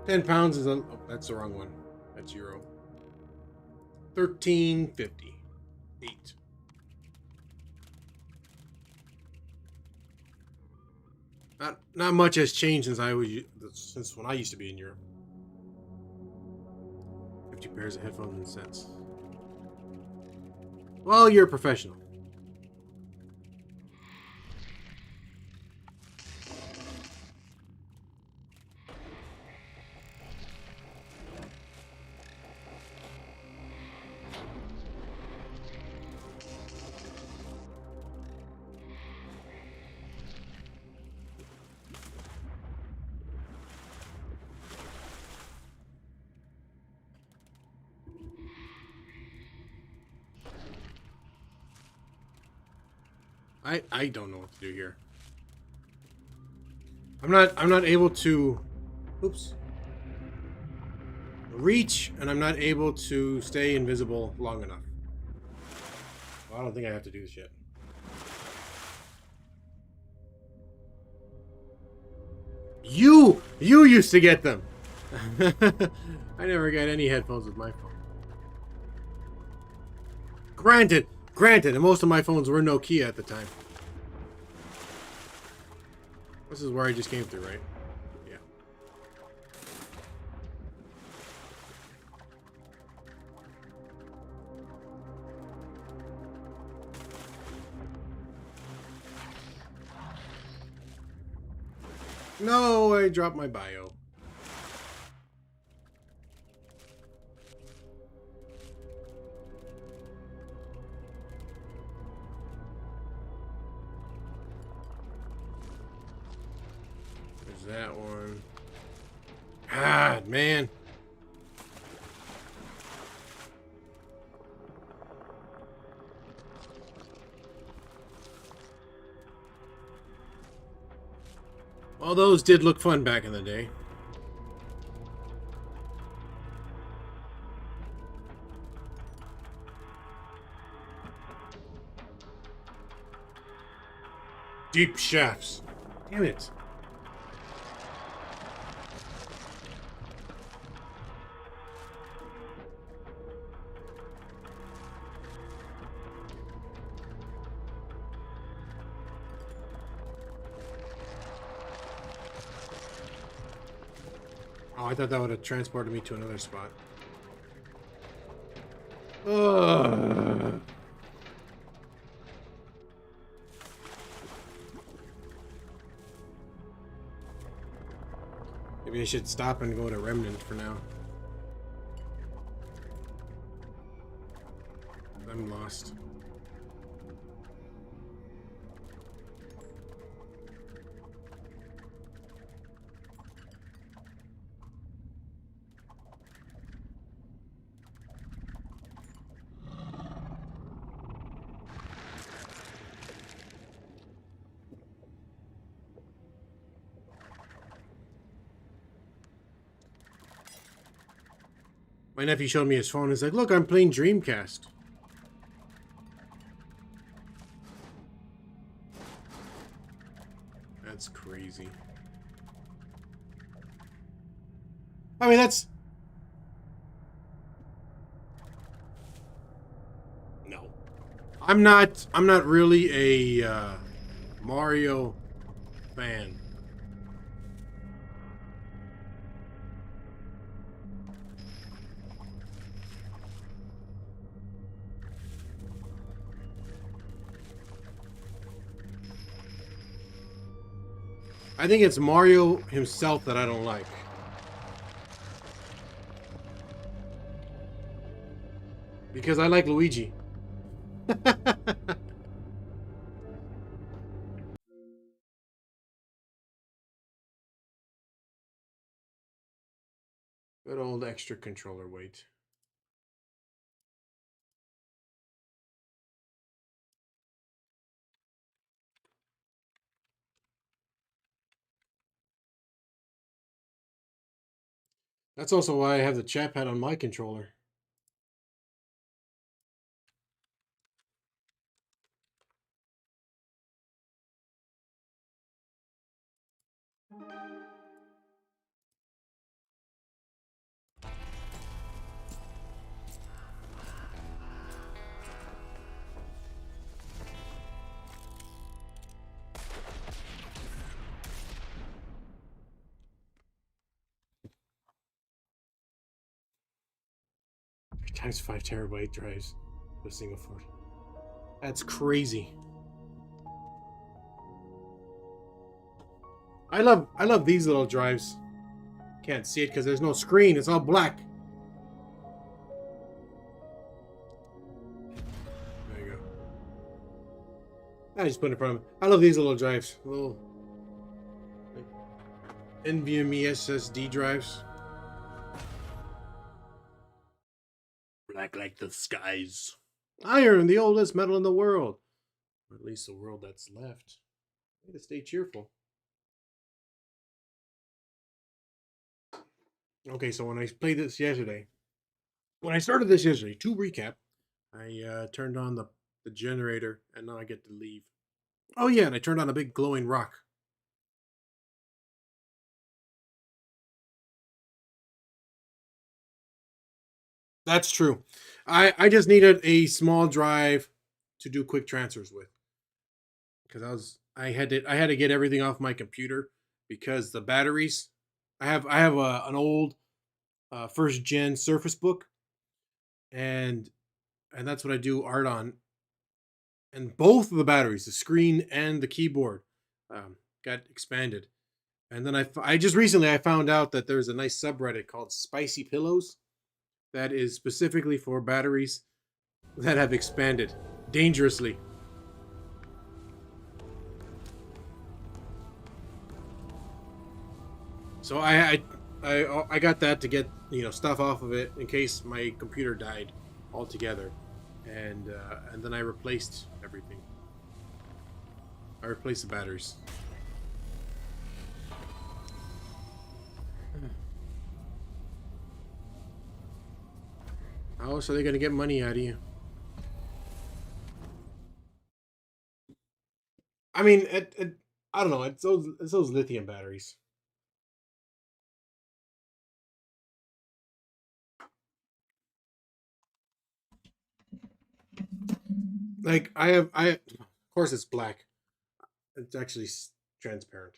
A: £10 is a... Oh, that's the wrong one. That's euro. 13.50. 8. Not much has changed since when I used to be in Europe. 50 pairs of headphones and sets. Well, you're a professional. I don't know what to do here. I'm not able to oops. Reach, and I'm not able to stay invisible long enough. Well, I don't think I have to do this yet. You used to get them. I never got any headphones with my phone. Granted, and most of my phones were Nokia at the time. This is where I just came through, right? Yeah. No, I dropped my bio. There's that one. God, man. Well, those did look fun back in the day. Deep shafts. Damn it. Oh, I thought that would have transported me to another spot. Ugh. Maybe I should stop and go to Remnant for now. I'm lost. My nephew showed me his phone. He's like, look, I'm playing Dreamcast. That's crazy. I mean, that's... No. I'm not really a Mario fan. I think it's Mario himself that I don't like. Because I like Luigi. Good old extra controller weight. That's also why I have the chat pad on my controller. times 5 terabyte drives to a single foot. That's crazy. I love these little drives. Can't see it because there's no screen. It's all black. There you go. I just put it in front of me. I love these little drives. Little NVMe SSD drives. Black like the skies. Iron, the oldest metal in the world. Or at least the world that's left. Way to stay cheerful. Okay, so when I played this yesterday, when I started this yesterday, to recap, I turned on the generator, and now I get to leave. Oh yeah, and I turned on a big glowing rock. That's true. I just needed a small drive to do quick transfers with, because I had to get everything off my computer because the batteries. I have an old first gen Surface Book, and that's what I do art on. And both of the batteries, the screen and the keyboard, got expanded. And then I just recently I found out that there's a nice subreddit called Spicy Pillows that is specifically for batteries that have expanded dangerously. So I got that to get stuff off of it in case my computer died altogether, and then I replaced everything. I replaced the batteries. How else are they gonna get money out of you? I mean, I don't know. It's those lithium batteries. Like of course it's black. It's actually transparent.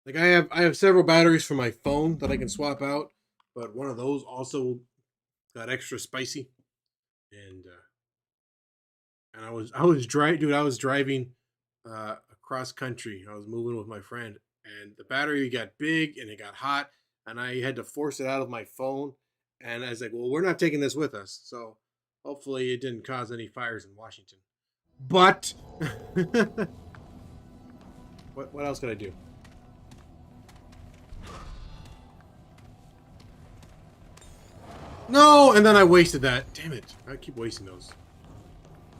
A: Like I have several batteries for my phone that I can swap out, but one of those also got extra spicy, and I was driving across country. I was moving with my friend, and the battery got big and it got hot, and I had to force it out of my phone. And I was like, "Well, we're not taking this with us, so hopefully it didn't cause any fires in Washington." But what else could I do? No, and then I wasted that. Damn it! I keep wasting those.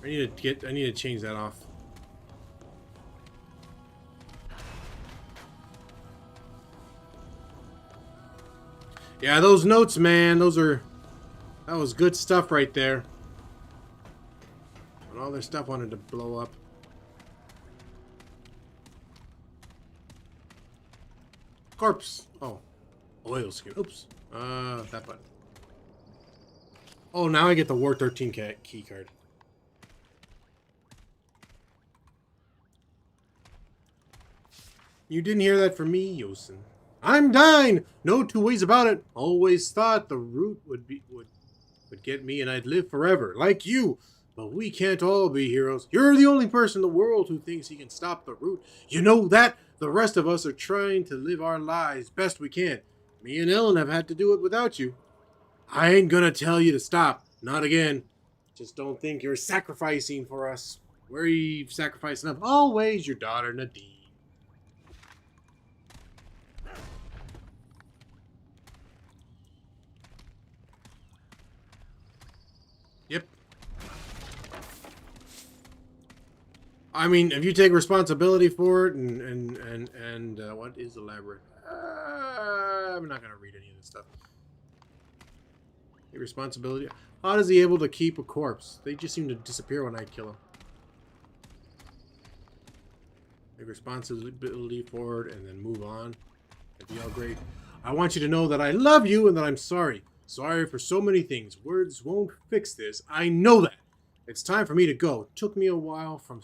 A: I need to change that off. Yeah, those notes, man. That was good stuff right there. And all their stuff wanted to blow up. Corpse. Oh, oil skin. Oops. That button. Oh, now I get the War 13 key card. You didn't hear that from me, Yosin. I'm dying. No two ways about it. Always thought the root would get me and I'd live forever, like you. But we can't all be heroes. You're the only person in the world who thinks he can stop the root. You know that? The rest of us are trying to live our lives best we can. Me and Ellen have had to do it without you. I ain't gonna tell you to stop. Not again. Just don't think you're sacrificing for us. We've sacrificed enough. Always your daughter, Nadine. Yep. I mean, if you take responsibility for it, and what is elaborate? I'm not gonna read any of this stuff. Take responsibility. How is he able to keep a corpse? They just seem to disappear when I kill them. Take responsibility for it, and then move on. It'd be all great. I want you to know that I love you and that I'm sorry. Sorry for so many things. Words won't fix this. I know that. It's time for me to go. It took me a while from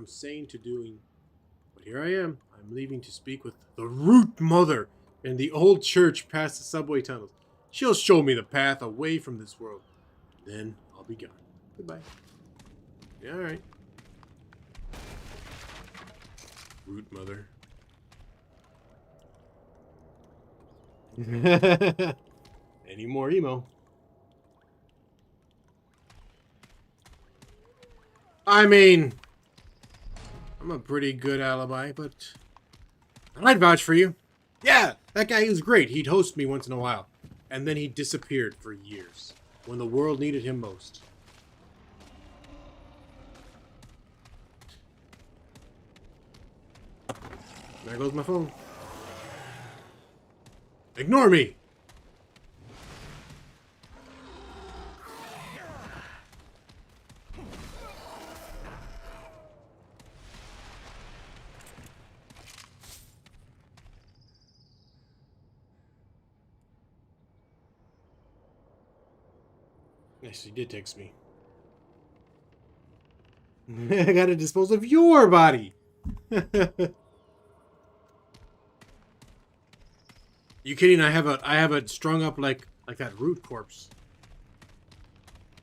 A: saying to doing, but here I am. I'm leaving to speak with the Root Mother in the old church past the subway tunnels. She'll show me the path away from this world. Then I'll be gone. Goodbye. Yeah, alright. Root mother. Any more emo? I mean, I'm a pretty good alibi, but I'd vouch for you. Yeah, that guy was great. He'd host me once in a while. And then he disappeared for years, when the world needed him most. There goes my phone. Ignore me! Yes, he did text me. I gotta dispose of your body! You kidding? I have it strung up like that root corpse.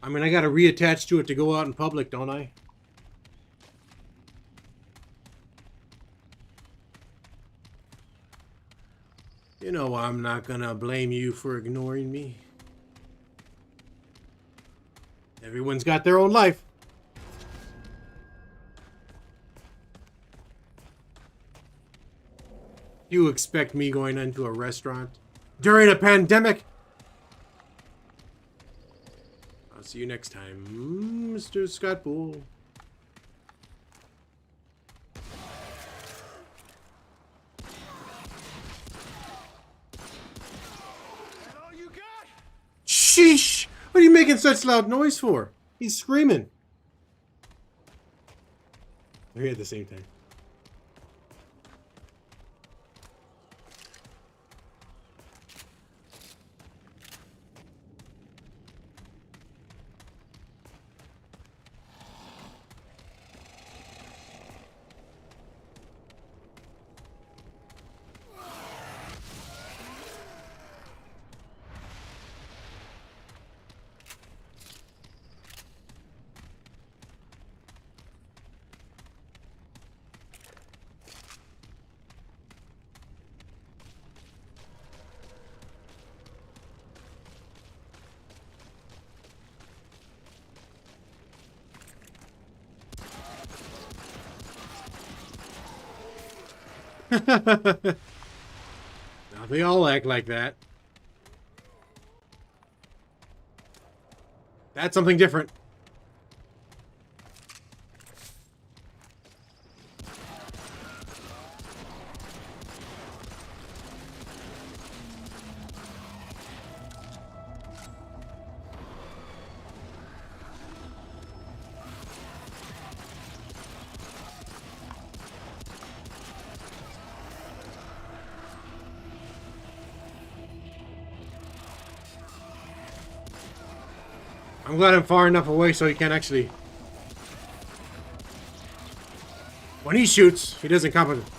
A: I mean, I gotta reattach to it to go out in public, don't I? You know I'm not gonna blame you for ignoring me. Everyone's got their own life. You expect me going into a restaurant during a pandemic? I'll see you next time, Mr. Scott Bull. Sheesh! What are you making such loud noise for? He's screaming. They're here at the same time. Now they all act like that. That's something different. I'm glad I'm far enough away so he can't actually... When he shoots, he doesn't compensate.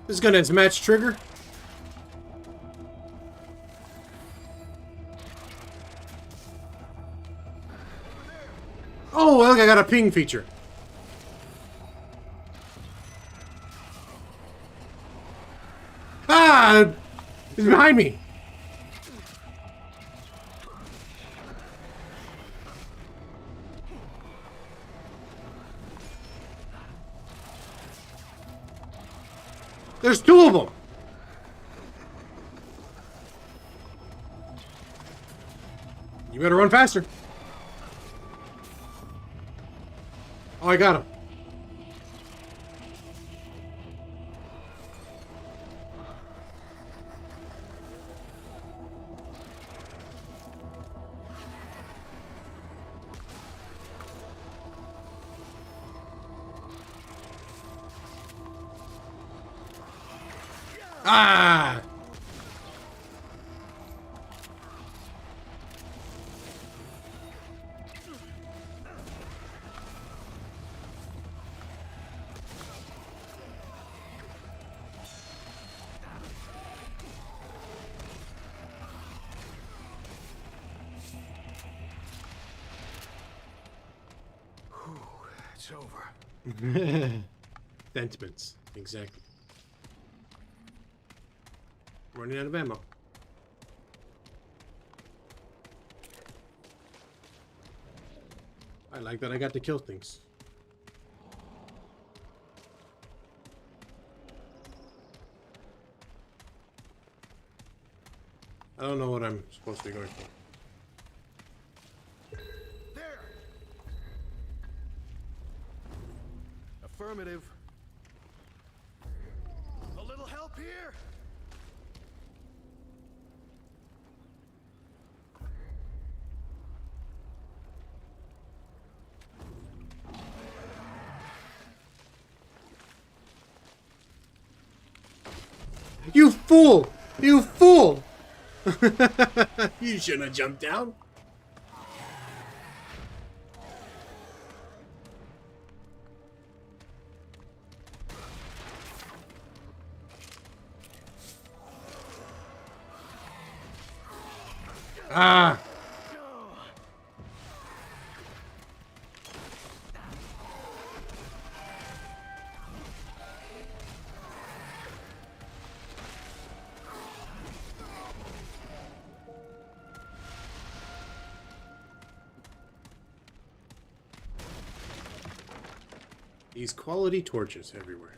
A: This gun has match trigger. Oh, look, I got a ping feature. Ah! He's behind me! There's two of them! You better run faster. Oh, I got him. Ah!
B: It's over.
A: Sentiments. Exactly. Running out of ammo. I like that I got to kill things. I don't know what I'm supposed to be going for.
B: There. Affirmative. A little help here.
A: You fool! You fool! You shouldn't have jumped down. Ah! These quality torches everywhere.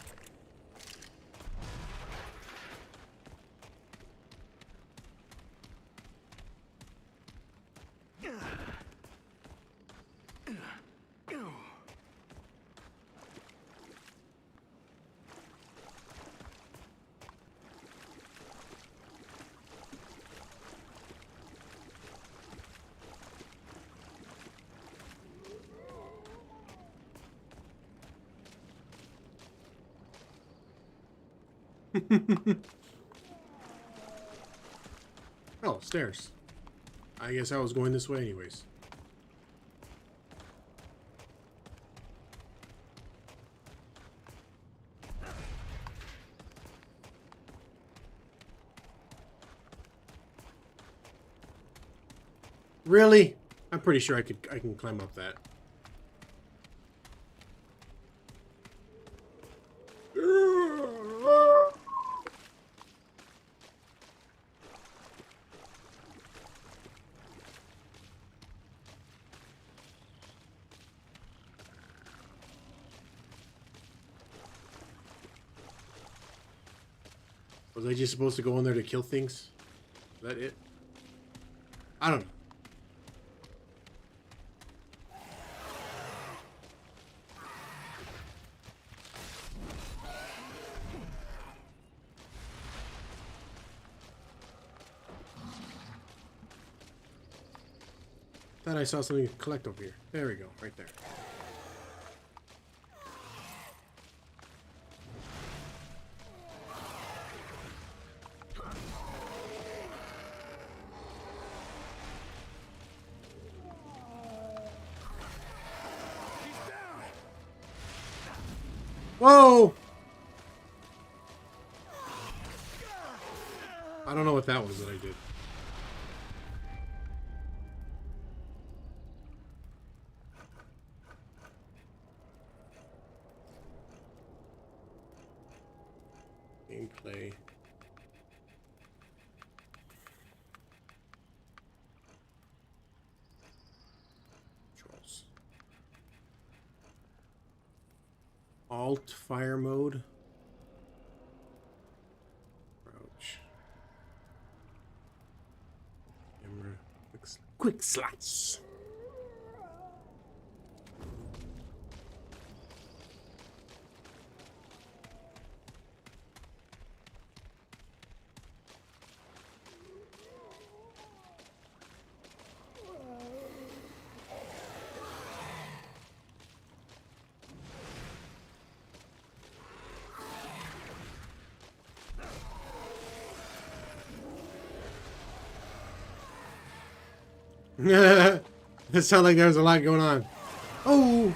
A: Oh, stairs. I guess I was going this way anyways. Really? I'm pretty sure I can climb up that. Was I just supposed to go in there to kill things? Is that it? I don't know. Thought I saw something to collect over here. There we go, right there. Whoa! I don't know what that was that I did. Gameplay. Controls. Alt fire mode. Crouch. Camera. Quick slots. It sounded like there was a lot going on. Oh!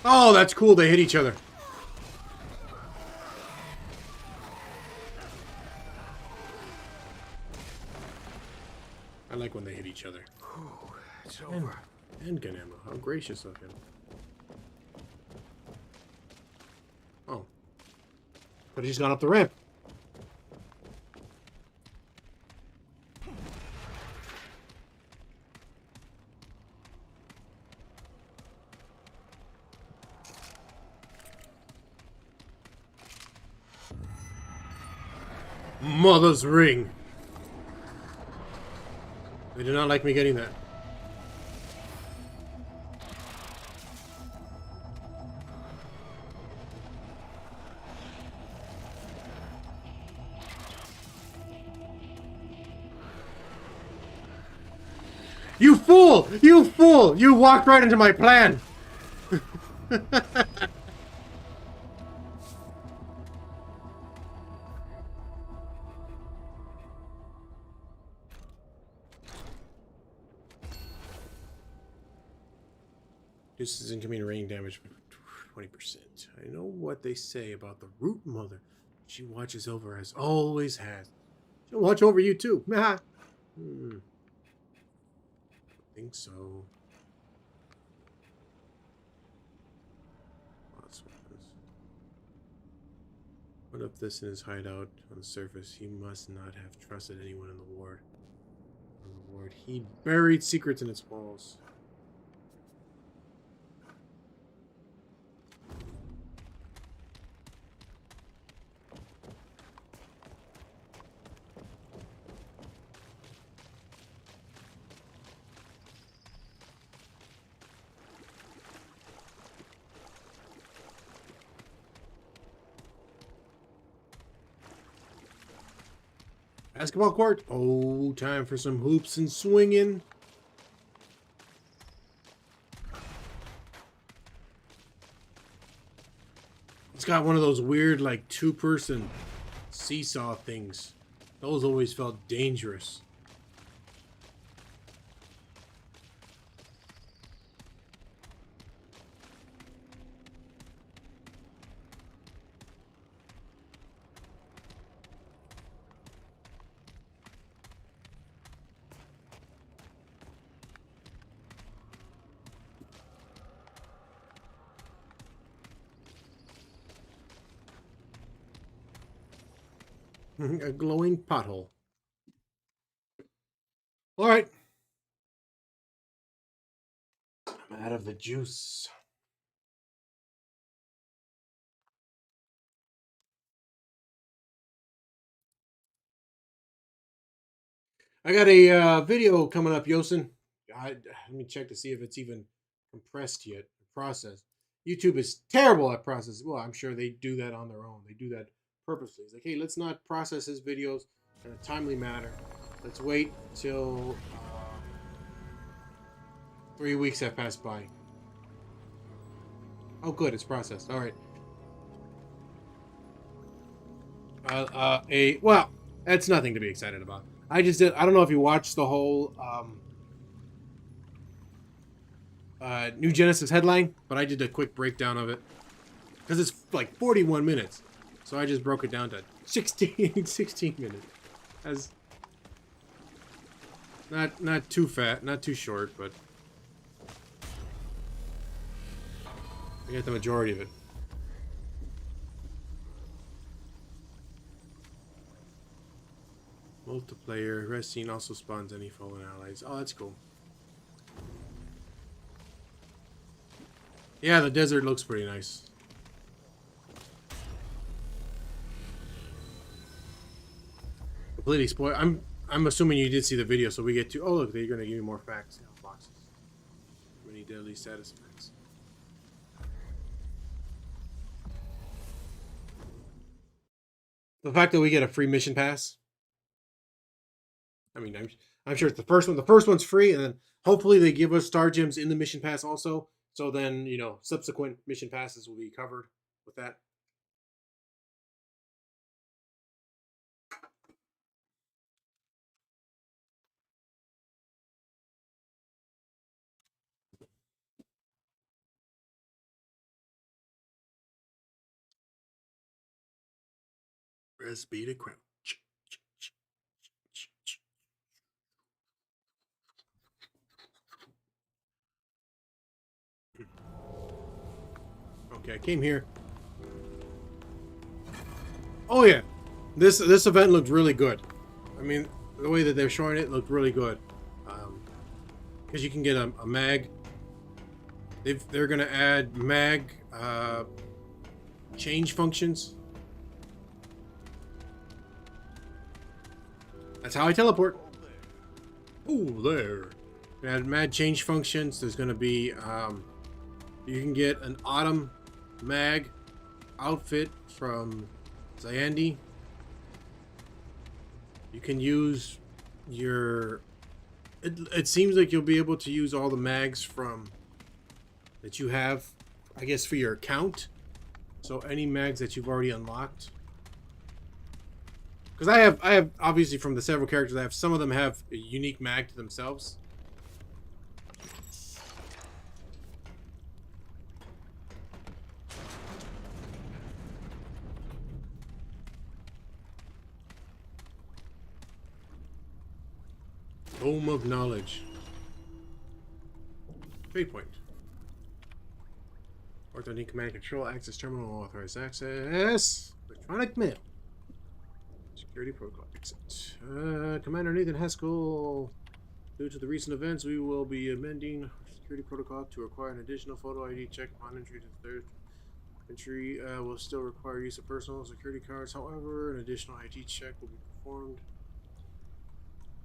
A: Oh, that's cool. They hit each other. each other.
B: Whew, it's over.
A: Handgun ammo. How gracious of him. Oh. But he's gone up the ramp. Mother's ring. They do not like me getting that. You fool! You fool! You walked right into my plan! This is incoming rain damage by 20%. I know what they say about the root mother. She watches over us, always has. She'll watch over you too. I think so. What if this in his hideout on the surface? He must not have trusted anyone in the ward. He buried secrets in its walls. Basketball court? Oh, time for some hoops and swinging. It's got one of those weird, like, two-person seesaw things. Those always felt dangerous. A glowing pothole. All right. I'm out of the juice. I got a video coming up, Yosin. Let me check to see if it's even compressed yet, processed. YouTube is terrible at processing. Well, I'm sure they do that on their own. They do that purposely. It's like, hey, let's not process his videos in a timely manner. Let's wait till 3 weeks have passed by. Oh, good, it's processed. All right. Well, that's nothing to be excited about. I don't know if you watched the whole New Genesis headline, but I did a quick breakdown of it because it's like 41 minutes, so I just broke it down to 16 minutes. As not too fat, not too short, but I get the majority of it. Multiplayer. Rest scene also spawns any fallen allies. Oh, that's cool. Yeah, the desert looks pretty nice. Completely spoiled. I'm assuming you did see the video, so we get to. Oh, look, they're gonna give me more facts. Boxes. Many deadly status effects. The fact that we get a free mission pass. I mean, I'm sure it's the first one. The first one's free, and then hopefully they give us star gems in the mission pass also. So then, subsequent mission passes will be covered with that. Press B to crouch. Okay, I came here. Oh yeah, this event looked really good. I mean, the way that they're showing it looked really good. Because you can get a mag. They're gonna add mag change functions. That's how I teleport. Ooh, there. Add mag change functions. There's gonna be you can get an autumn mag outfit from Zayandi. You can use your... It seems like you'll be able to use all the mags from that you have, I guess, for your account. So any mags that you've already unlocked. Because I have obviously from the several characters I have, some of them have a unique mag to themselves. Dome of Knowledge. Trade point. Ortho command control access terminal authorized access. Electronic mail. Security protocol exit. Commander Nathan Haskell. Due to the recent events, we will be amending our security protocol to require an additional photo ID check upon entry to the third entry. Will still require use of personal security cards. However, an additional ID check will be performed.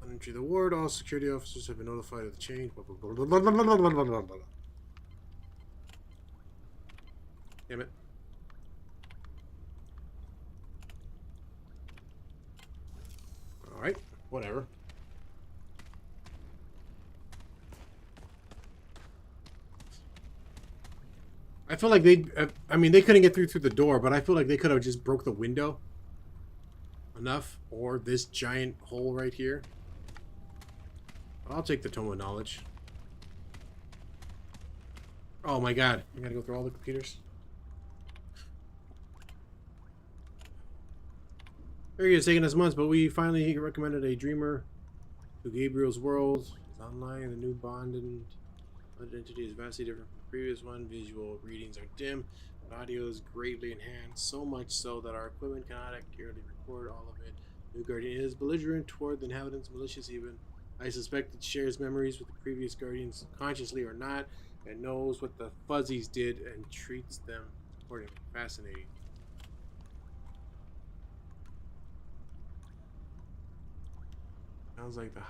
A: On entry of the ward, all security officers have been notified of the change. Damn it. Alright, whatever. I feel like they... I mean, they couldn't get through the door, but I feel like they could have just broke the window. Enough. Or this giant hole right here. I'll take the Tome of Knowledge. Oh my god. I gotta go through all the computers. It's taken us months, but we finally recommended a dreamer to Gabriel's world. It's online. The new bond and identity is vastly different from the previous one. Visual readings are dim, but audio is greatly enhanced, so much so that our equipment cannot accurately record all of it. New Guardian is belligerent toward the inhabitants, malicious even. I suspect it shares memories with the previous Guardians, consciously or not, and knows what the Fuzzies did and treats them accordingly. Fascinating. Sounds like the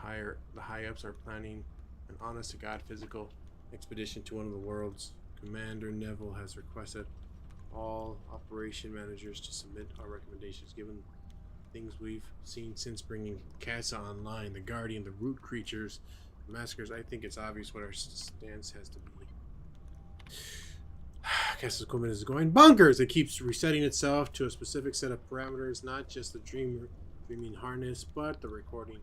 A: high-ups are planning an honest-to-God physical expedition to one of the worlds. Commander Neville has requested all operation managers to submit our recommendations, given things we've seen since bringing Casa online, the Guardian, the root creatures, the massacres. I think it's obvious what our stance has to be. Casa's equipment is going bonkers. It keeps resetting itself to a specific set of parameters, not just the dreaming harness, but the recording,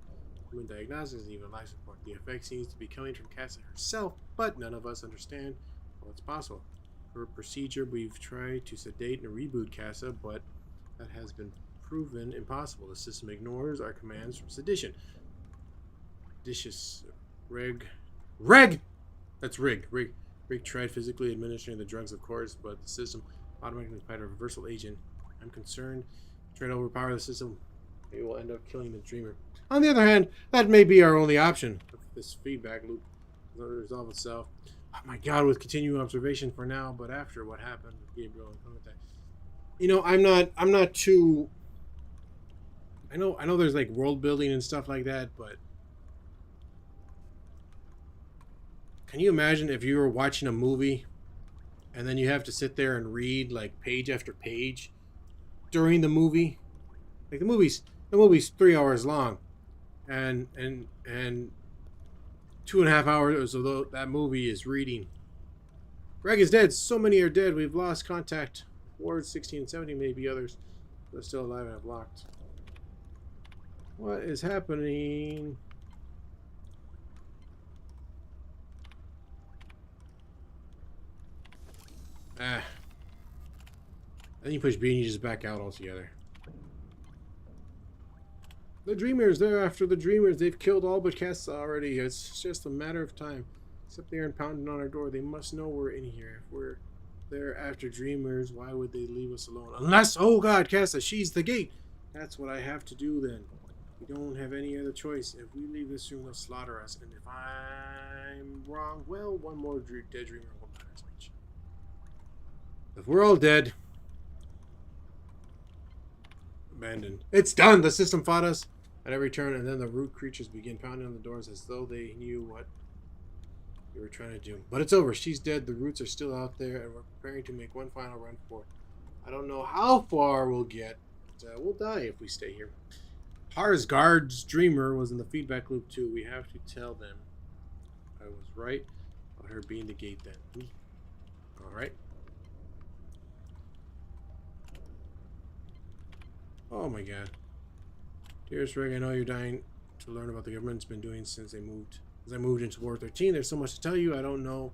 A: human diagnostics, and even life support. The effect seems to be coming from Casa herself, but none of us understand what's possible. For procedure, we've tried to sedate and reboot Casa, but that has been proven impossible. The system ignores our commands from sedition. Reg! That's Rig. Rig tried physically administering the drugs, of course, but the system automatically applied a reversal agent. I'm concerned. Try to overpower the system. It will end up killing the dreamer. On the other hand, that may be our only option. If this feedback loop doesn't resolve itself. Oh my god, with continuing observation for now, but after what happened with Gabriel and Clemente. You know, I'm not too... I know there's like world building and stuff like that, but can you imagine if you were watching a movie and then you have to sit there and read like page after page during the movie? Like the movie's 3 hours long, and 2.5 hours of that movie is reading. Greg is dead. So many are dead. We've lost contact. Wards 16 and 17, maybe others that are still alive and have locked. What is happening? Then you push B and you just back out altogether. The Dreamers, they're after the Dreamers. They've killed all but Casa already. It's just a matter of time. Except they aren't pounding on our door. They must know we're in here. If we're they're after dreamers, why would they leave us alone? Unless, oh God, Casa, she's the gate. That's what I have to do then. We don't have any other choice. If we leave this room, they'll slaughter us. And if I'm wrong, well, one more dead dreamer won't matter as much. If we're all dead, abandoned. It's done! The system fought us at every turn, and then the root creatures begin pounding on the doors as though they knew what we were trying to do. But it's over. She's dead. The roots are still out there, and we're preparing to make one final run for it. I don't know how far we'll get. But, we'll die if we stay here. Harsgard's dreamer was in the feedback loop too. We have to tell them I was right about her being the gate then. Alright. Oh my god. Dearest Reg, I know you're dying to learn about the government's been doing since they moved. As I moved into War 13, there's so much to tell you. I don't know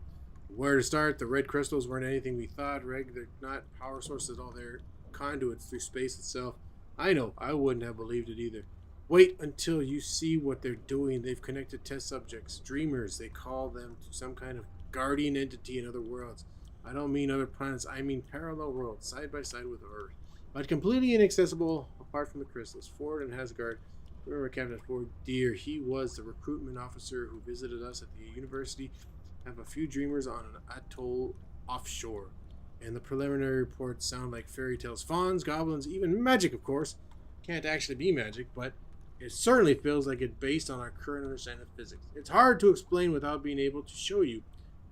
A: where to start. The red crystals weren't anything we thought. Reg, they're not power sources at all. They're conduits through space itself. I know. I wouldn't have believed it either. Wait until you see what they're doing. They've connected test subjects. Dreamers, they call them, to some kind of guardian entity in other worlds. I don't mean other planets. I mean parallel worlds, side by side with Earth. But completely inaccessible apart from the crystals. Ford and Hasgard. Remember Captain Ford? Dear, he was the recruitment officer who visited us at the university. Have a few dreamers on an atoll offshore. And the preliminary reports sound like fairy tales. Fauns, goblins, even magic, of course. Can't actually be magic, but it certainly feels like it's based on our current understanding of physics. It's hard to explain without being able to show you,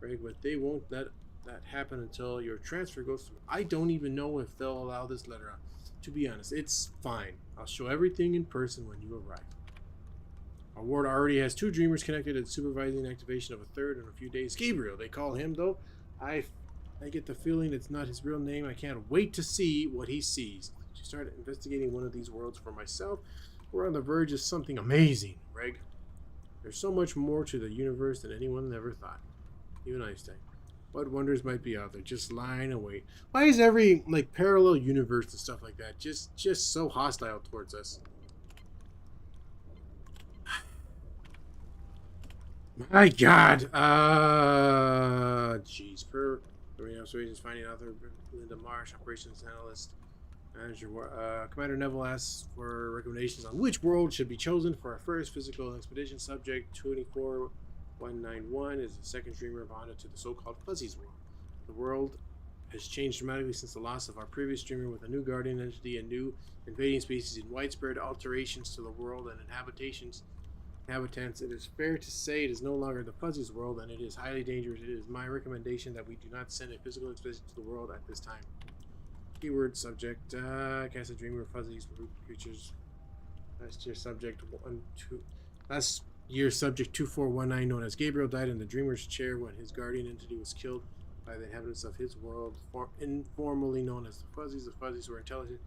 A: Greg, but they won't let that happen until your transfer goes through. I don't even know if they'll allow this letter out. To be honest, it's fine. I'll show everything in person when you arrive. Our ward already has 2 dreamers connected and supervising activation of a third in a few days. Gabriel, they call him, though. I get the feeling it's not his real name. I can't wait to see what he sees. To start investigating one of these worlds for myself. We're on the verge of something amazing, Reg. There's so much more to the universe than anyone ever thought. Even Einstein. What wonders might be out there, just lying in wait. Why is every parallel universe and stuff like that just so hostile towards us? My God. Jeez. Per observations, finding out there, Linda Marsh, operations analyst, manager. Commander Neville asks for recommendations on which world should be chosen for our first physical expedition. Subject 24191 is the second dreamer bonded to the so-called Fuzzies world. The world has changed dramatically since the loss of our previous dreamer, with a new guardian entity and new invading species and widespread alterations to the world and inhabitants. It is fair to say it is no longer the Fuzzies world, and it is highly dangerous. It is my recommendation that we do not send a physical expedition to the world at this time. Keyword subject, cast a dreamer, Fuzzies, root creatures. Last year subject 2419, known as Gabriel, died in the dreamer's chair when his guardian entity was killed by the inhabitants of his world, informally known as the Fuzzies. The Fuzzies were intelligent,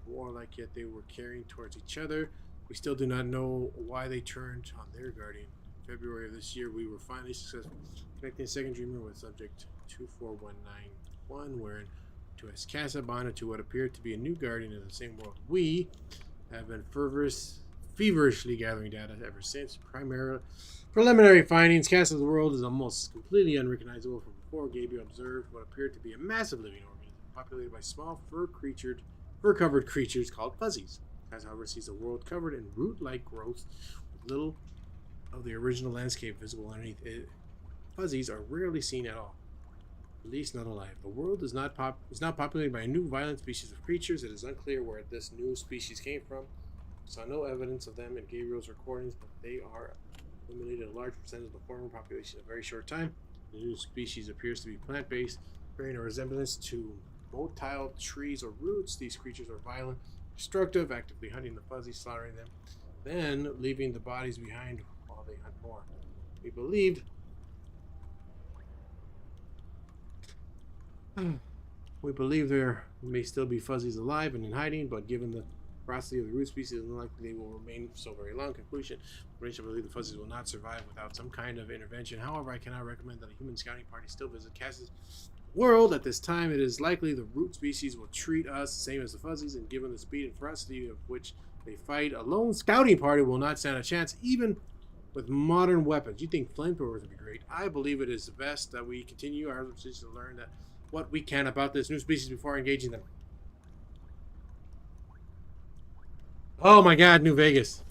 A: warlike, yet they were caring towards each other. We still do not know why they turned on their guardian. In February of this year, we were finally successful, connecting a second dreamer with subject 24191, wherein to as Casa bonded to what appeared to be a new guardian in the same world. We have been feverishly gathering data ever since. Preliminary findings: Casa's world is almost completely unrecognizable from before. Gabriel observed what appeared to be a massive living organism populated by small fur-covered creatures called Fuzzies. Casa, however, sees a world covered in root-like growth with little of the original landscape visible underneath it. Fuzzies are rarely seen at all, at least not alive. The world is not populated by a new violent species of creatures. It is unclear where this new species came from. Saw no evidence of them in Gabriel's recordings, but they are eliminated a large percentage of the former population in a very short time. The new species appears to be plant-based, bearing a resemblance to motile trees or roots. These creatures are violent, destructive, actively hunting the Fuzzies, slaughtering them, then leaving the bodies behind while they hunt more. We believe there may still be Fuzzies alive and in hiding, but given the ferocity of the root species, it's unlikely they will remain so very long. Conclusion: I believe the Fuzzies will not survive without some kind of intervention. However, I cannot recommend that a human scouting party still visit Cass's world at this time. It is likely the root species will treat us the same as the Fuzzies, and given the speed and ferocity of which they fight, a lone scouting party will not stand a chance, even with modern weapons. You think flamethrowers would be great? I believe it is best that we continue our research to learn that what we can about this new species before engaging them. Oh my god, New Vegas.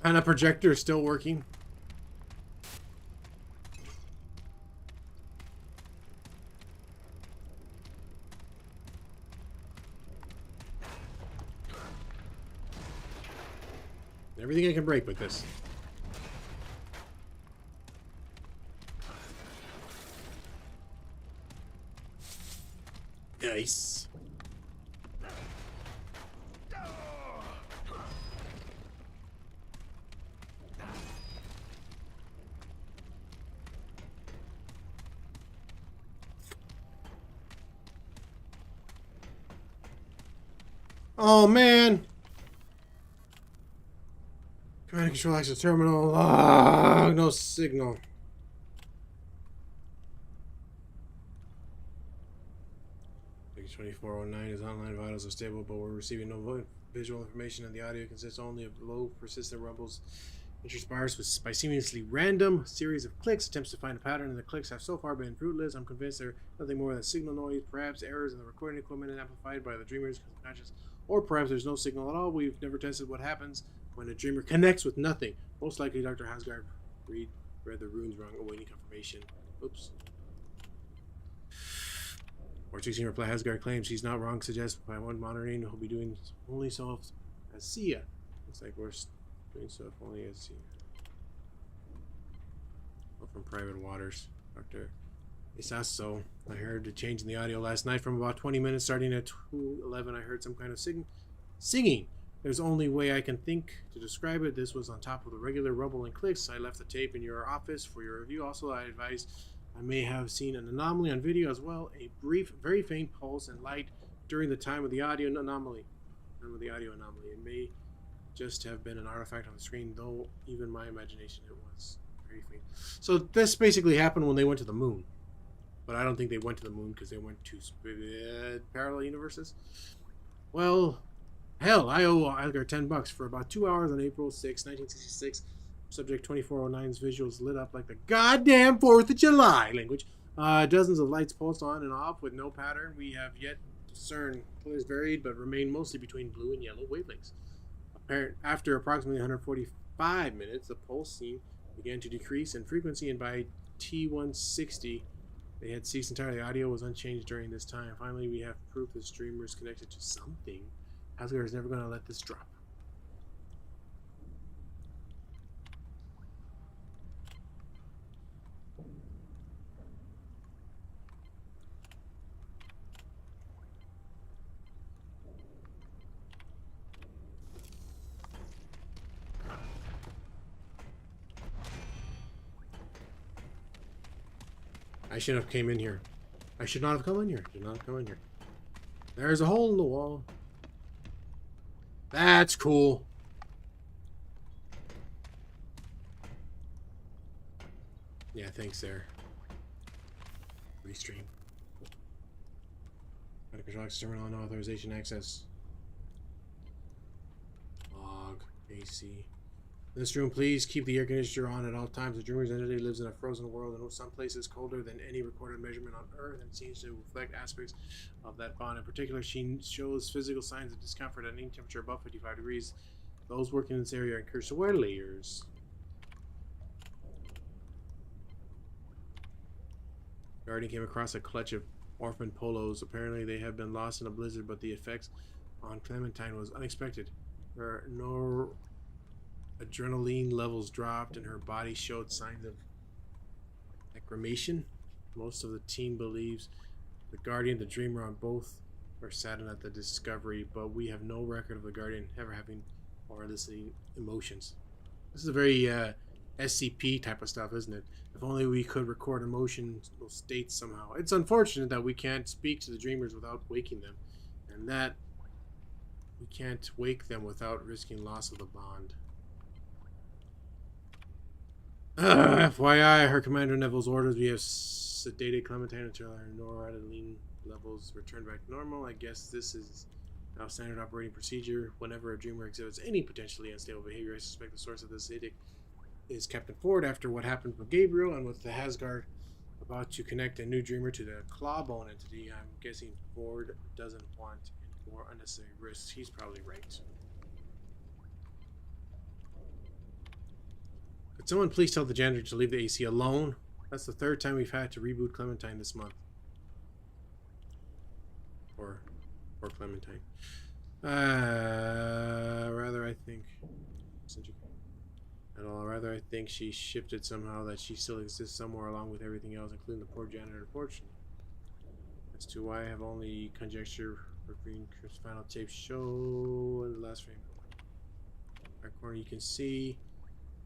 A: And a projector is still working. Everything I can break with this. Nice. Oh man. Command and control access terminal. Ah, no signal. Page 2409 is online vitals are stable, but we're receiving no visual information, and the audio consists only of low, persistent rumbles interspersed by seemingly random series of clicks. Attempts to find a pattern in the clicks have so far been fruitless. I'm convinced they're nothing more than signal noise, perhaps errors in the recording equipment amplified by the dreamer's conscious, or perhaps there's no signal at all. We've never tested what happens when a dreamer connects with nothing. Most likely Dr. Hasgard read the runes wrong, awaiting confirmation. Oops. Or 16 reply, Hasgard claims he's not wrong, suggests by one monitoring he'll be doing only so as Sia. Looks like we're doing so if only as Sia. Or from private waters. Dr. Isaso. I heard a change in the audio last night from about 20 minutes, starting at 2:11. I heard some kind of singing. There's only way I can think to describe it. This was on top of the regular rumble and clicks. I left the tape in your office for your review. Also, I advise I may have seen an anomaly on video as well. A brief, very faint pulse and light during the time of the audio anomaly. It may just have been an artifact on the screen, though even my imagination it was very faint. So this basically happened when they went to the moon. But I don't think they went to the moon because they went to parallel universes. Well, hell, I owe Asgard $10 for about 2 hours on April 6, 1966. Subject 2409's visuals lit up like the goddamn 4th of July language. Dozens of lights pulsed on and off with no pattern. We have yet to discern. Colors varied but remained mostly between blue and yellow wavelengths. After approximately 145 minutes, the pulsing began to decrease in frequency, and by T160, they had ceased entirely. The audio was unchanged during this time. Finally, we have proof the streamer is connected to something. Asgard is never going to let this drop. I shouldn't have came in here. I should not have come in here. Did not come in here. There's a hole in the wall. That's cool. Yeah, thanks there. Restream. Out of control access terminal, no authorization access. Log. AC. In this room, please keep the air conditioner on at all times. The dreamer's entity lives in a frozen world and in some places colder than any recorded measurement on Earth, and seems to reflect aspects of that bond. In particular, she shows physical signs of discomfort at any temperature above 55 degrees. Those working in this area are encouraged to wear layers. Guardian came across a clutch of orphan polos. Apparently, they have been lost in a blizzard, but the effects on Clementine was unexpected. Her adrenaline levels dropped and her body showed signs of necromation. Most of the team believes the Guardian and the Dreamer on both are saddened at the discovery, but we have no record of the Guardian ever having or eliciting emotions. This is a very SCP type of stuff, isn't it? If only we could record emotional states somehow. It's unfortunate that we can't speak to the Dreamers without waking them, and that we can't wake them without risking loss of the bond. FYI, her Commander Neville's orders, we have sedated Clementine until our noradrenaline levels return back to normal. I guess this is now standard operating procedure. Whenever a dreamer exhibits any potentially unstable behavior, I suspect the source of this edict is Captain Ford after what happened with Gabriel and with the Hasgard about to connect a new dreamer to the Clawbone entity. I'm guessing Ford doesn't want any more unnecessary risks. He's probably right. Could someone please tell the janitor to leave the AC alone? That's the third time we've had to reboot Clementine this month. Or Clementine. Rather I think she shifted somehow, that she still exists somewhere along with everything else, including the poor janitor, unfortunately. As to why I have only conjecture for Green Crisp final tape show in the last frame. Right corner you can see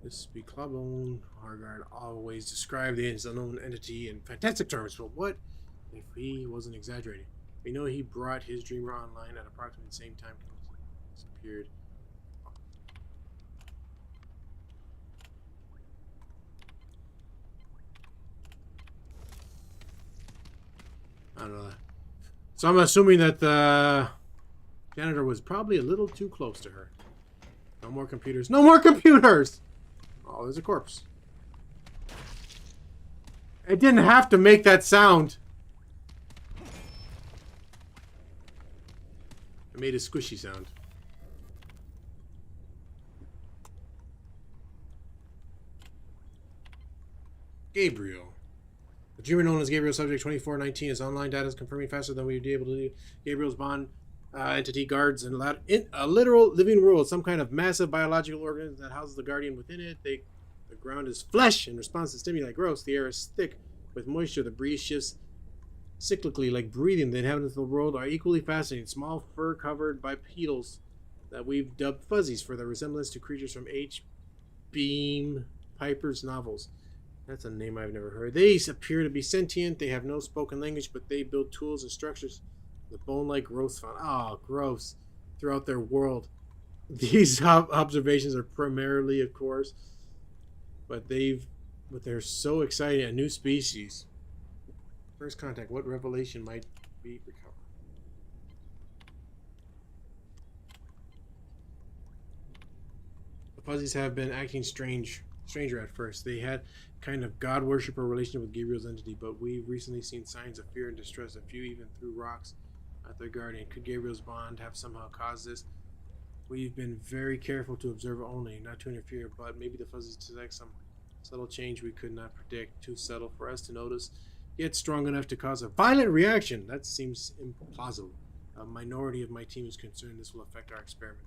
A: this be Clawbone. Hargard always described the unknown entity in fantastic terms, but what if he wasn't exaggerating? We know he brought his dreamer online at approximately the same time he disappeared. I don't know. So I'm assuming that the janitor was probably a little too close to her. No more computers. No more computers! Oh, there's a corpse. It didn't have to make that sound. It made a squishy sound. Gabriel. The dreamer known as Gabriel Subject 2419 is online data is confirming faster than we'd be able to do. Gabriel's bond entity guards in a literal living world, some kind of massive biological organism that houses the guardian within it. The ground is flesh in response to stimuli gross. The air is thick with moisture. The breeze shifts cyclically like breathing. The inhabitants of the world are equally fascinating. Small fur covered bipedals that we've dubbed fuzzies for their resemblance to creatures from H. Beam Piper's novels. That's a name I've never heard. They appear to be sentient. They have no spoken language, but they build tools and structures. The bone-like growths found, gross, throughout their world. These observations are primarily, of course, but they're so exciting. A new species. First contact. What revelation might be recovered? The fuzzies have been acting stranger at first. They had kind of god worshipper relationship with Gabriel's entity, but we've recently seen signs of fear and distress. A few even threw rocks at their guardian. Could Gabriel's bond have somehow caused this? We've been very careful to observe only, not to interfere, but maybe the fuzzies detect some subtle change we could not predict. Too subtle for us to notice, yet strong enough to cause a violent reaction. That seems implausible. A minority of my team is concerned this will affect our experiment.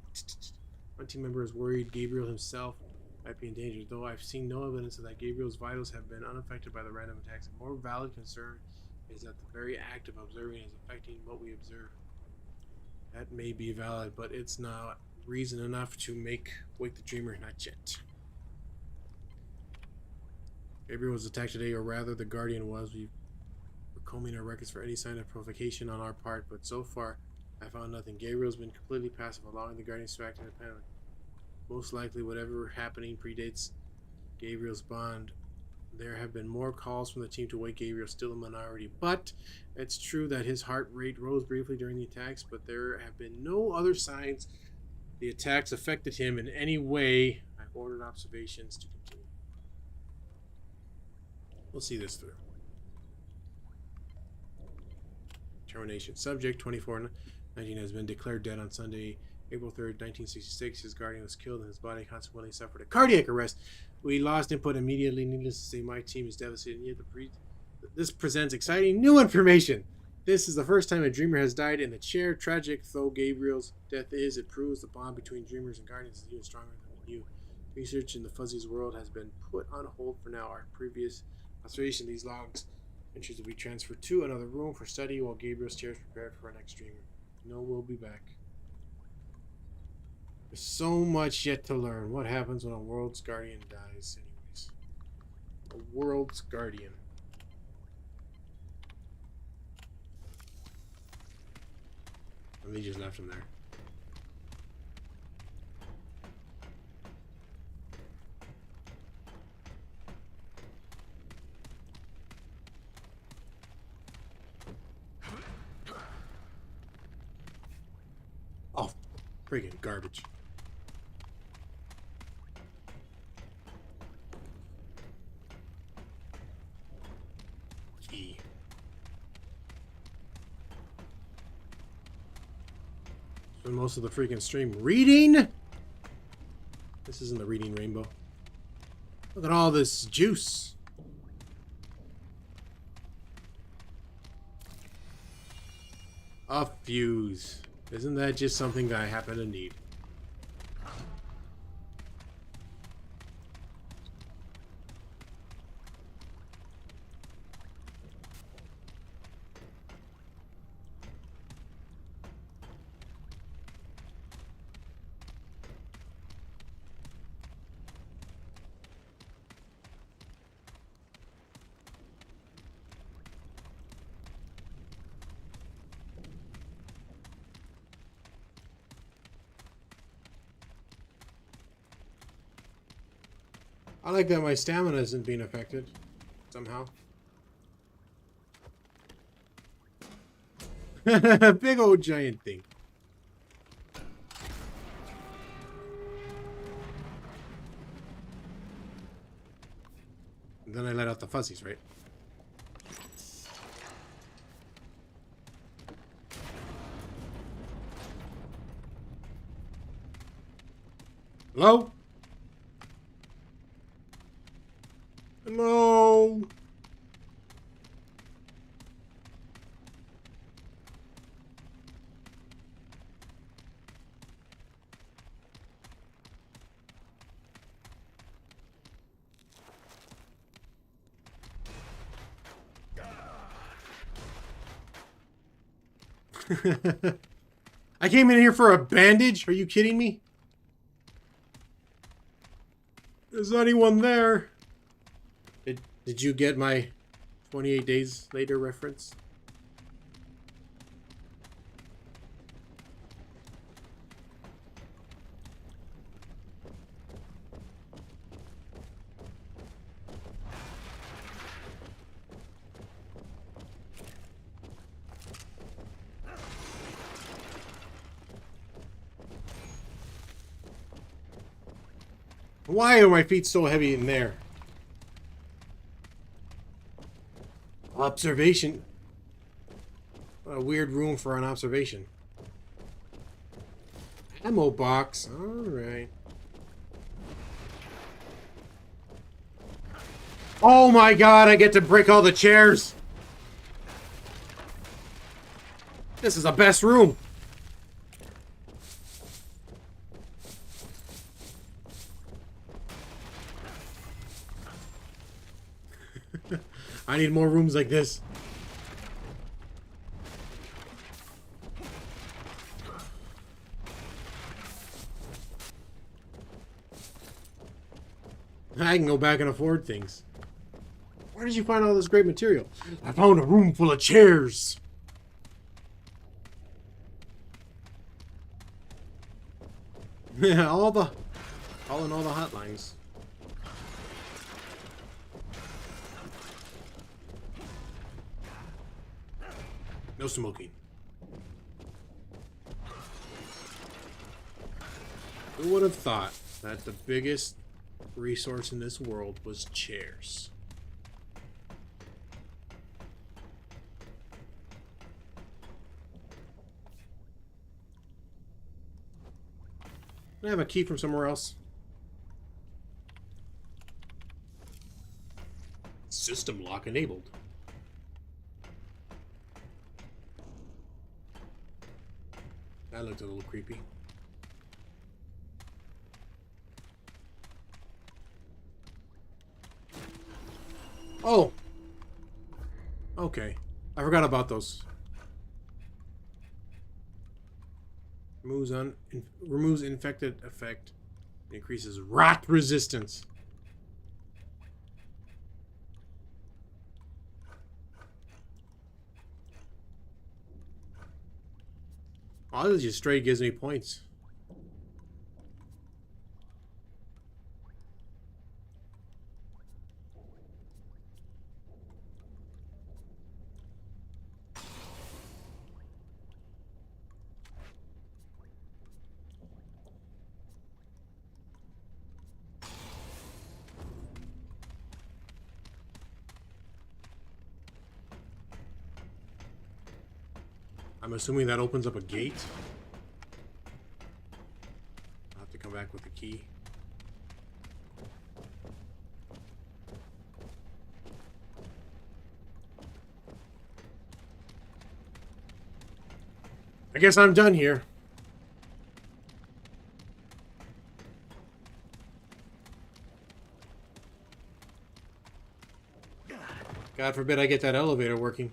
A: One team member is worried Gabriel himself might be in danger, though I've seen no evidence of that. Gabriel's vitals have been unaffected by the random attacks. A more valid concern is that the very act of observing is affecting what we observe. That may be valid, but it's not reason enough to wake the dreamer. Not yet. Gabriel was attacked today, or rather the Guardian was. We were combing our records for any sign of provocation on our part, but so far I found nothing. Gabriel's been completely passive, allowing the Guardians to act independently. Most likely whatever happening predates Gabriel's bond. There have been more calls from the team to wake Gabriel, still a minority, but it's true that his heart rate rose briefly during the attacks, but there have been no other signs the attacks affected him in any way. I've ordered observations to continue. We'll see this through. Termination. Subject 2419 has been declared dead on Sunday, April 3rd, 1966. His guardian was killed and his body consequently suffered a cardiac arrest. We lost input immediately. Needless to say, my team is devastated. Yet this presents exciting new information. This is the first time a dreamer has died in the chair. Tragic though Gabriel's death is, it proves the bond between dreamers and guardians is even stronger than we knew. Research in the Fuzzies world has been put on hold for now. Our previous observation, these logs entries will be transferred to another room for study while Gabriel's chair is prepared for our next dreamer. No, we'll be back. There's so much yet to learn. What happens when a world's guardian dies, anyways? A world's guardian. And they just left him there. Friggin' garbage. Key. Spend most of the freaking stream reading. This isn't the reading rainbow. Look at all this juice. A fuse. Isn't that just something I happen to need? I like that my stamina isn't being affected somehow. Big old giant thing. And then I let out the fuzzies, right? Hello? No. I came in here for a bandage? Are you kidding me? There's anyone there? Did you get my 28 days later reference? Why are my feet so heavy in there? Observation. What a weird room for an observation. Ammo box. Alright. Oh my god, I get to break all the chairs! This is the best room! I need more rooms like this. I can go back and afford things. Where did you find all this great material? I found a room full of chairs. Yeah, all in all the hotlines. No smoking. Who would have thought that the biggest resource in this world was chairs? I have a key from somewhere else. System lock enabled. That looked a little creepy. Oh! Okay. I forgot about those. Removes infected effect. Increases rot resistance. Oh, this just straight gives me points. I'm assuming that opens up a gate. I'll have to come back with the key. I guess I'm done here. God forbid I get that elevator working.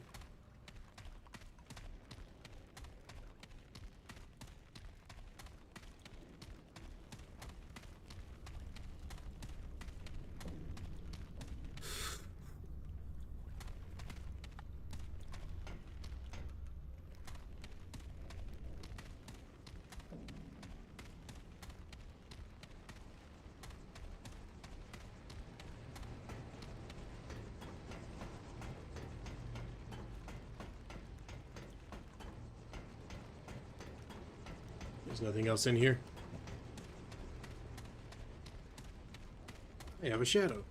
A: There's nothing else in here. I have a shadow.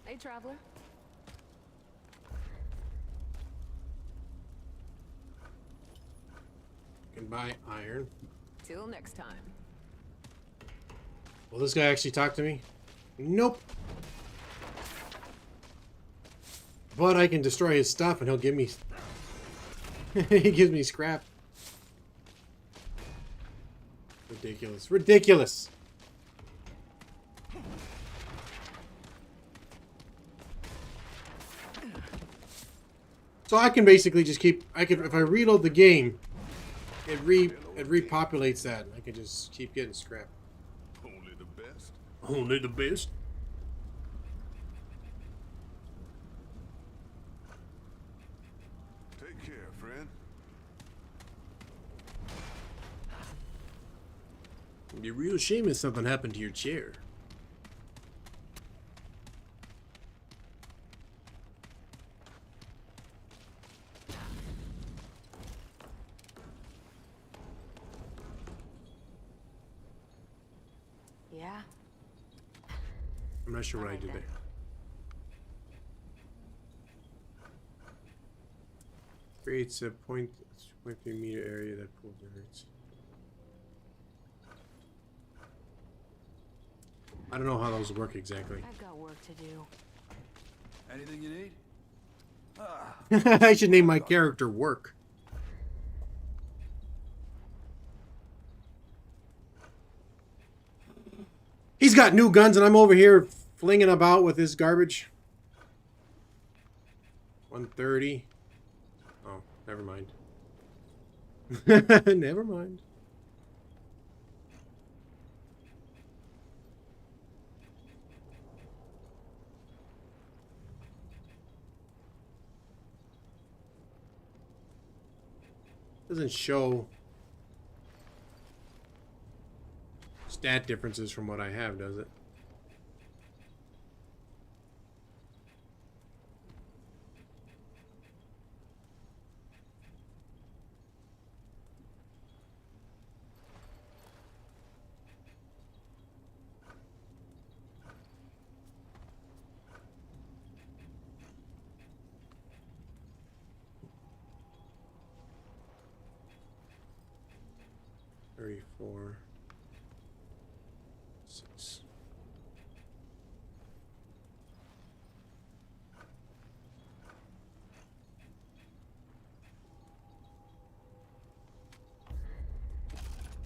C: Hey, traveler.
A: Can buy iron.
C: Till next time.
A: Will this guy actually talk to me? Nope. But I can destroy his stuff and he'll give me... he gives me scrap. Ridiculous. Ridiculous! So I can basically just keep... if I reload the game, it repopulates that. I can just keep getting scrap.
B: Only the best.
A: Only the best.
B: Take care, friend.
A: It'd be a real shame if something happened to your chair.
C: Yeah.
A: I'm not sure what I did there. Creates a 0.3 meter area that pulls hurts. I don't know how those work exactly.
C: I've got work to do.
B: Anything you need?
A: I should name my character Work. He's got new guns and I'm over here flinging about with this garbage. 130. Oh, never mind. Never mind. Doesn't show stat differences from what I have, does it? Four, 6.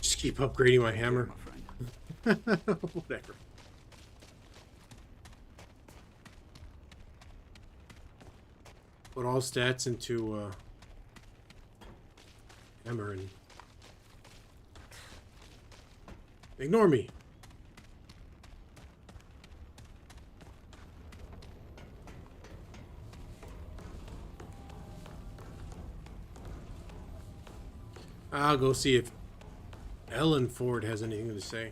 A: Just keep upgrading my hammer. Whatever. Put all stats into hammer and ignore me. I'll go see if Ellen Ford has anything to say.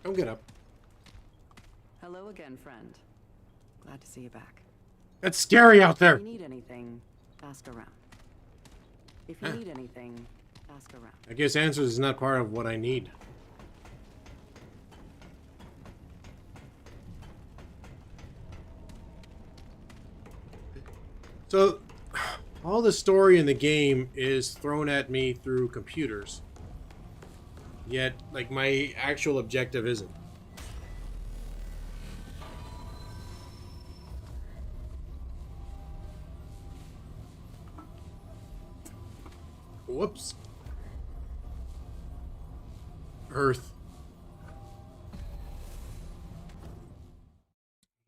A: Come get up.
D: Hello again, friend. Glad to see you back.
A: It's scary out there.
D: If you need anything, ask around. If you need anything, ask around.
A: I guess answers is not part of what I need. So, all the story in the game is thrown at me through computers. Yet, like, my actual objective isn't. Whoops. Earth.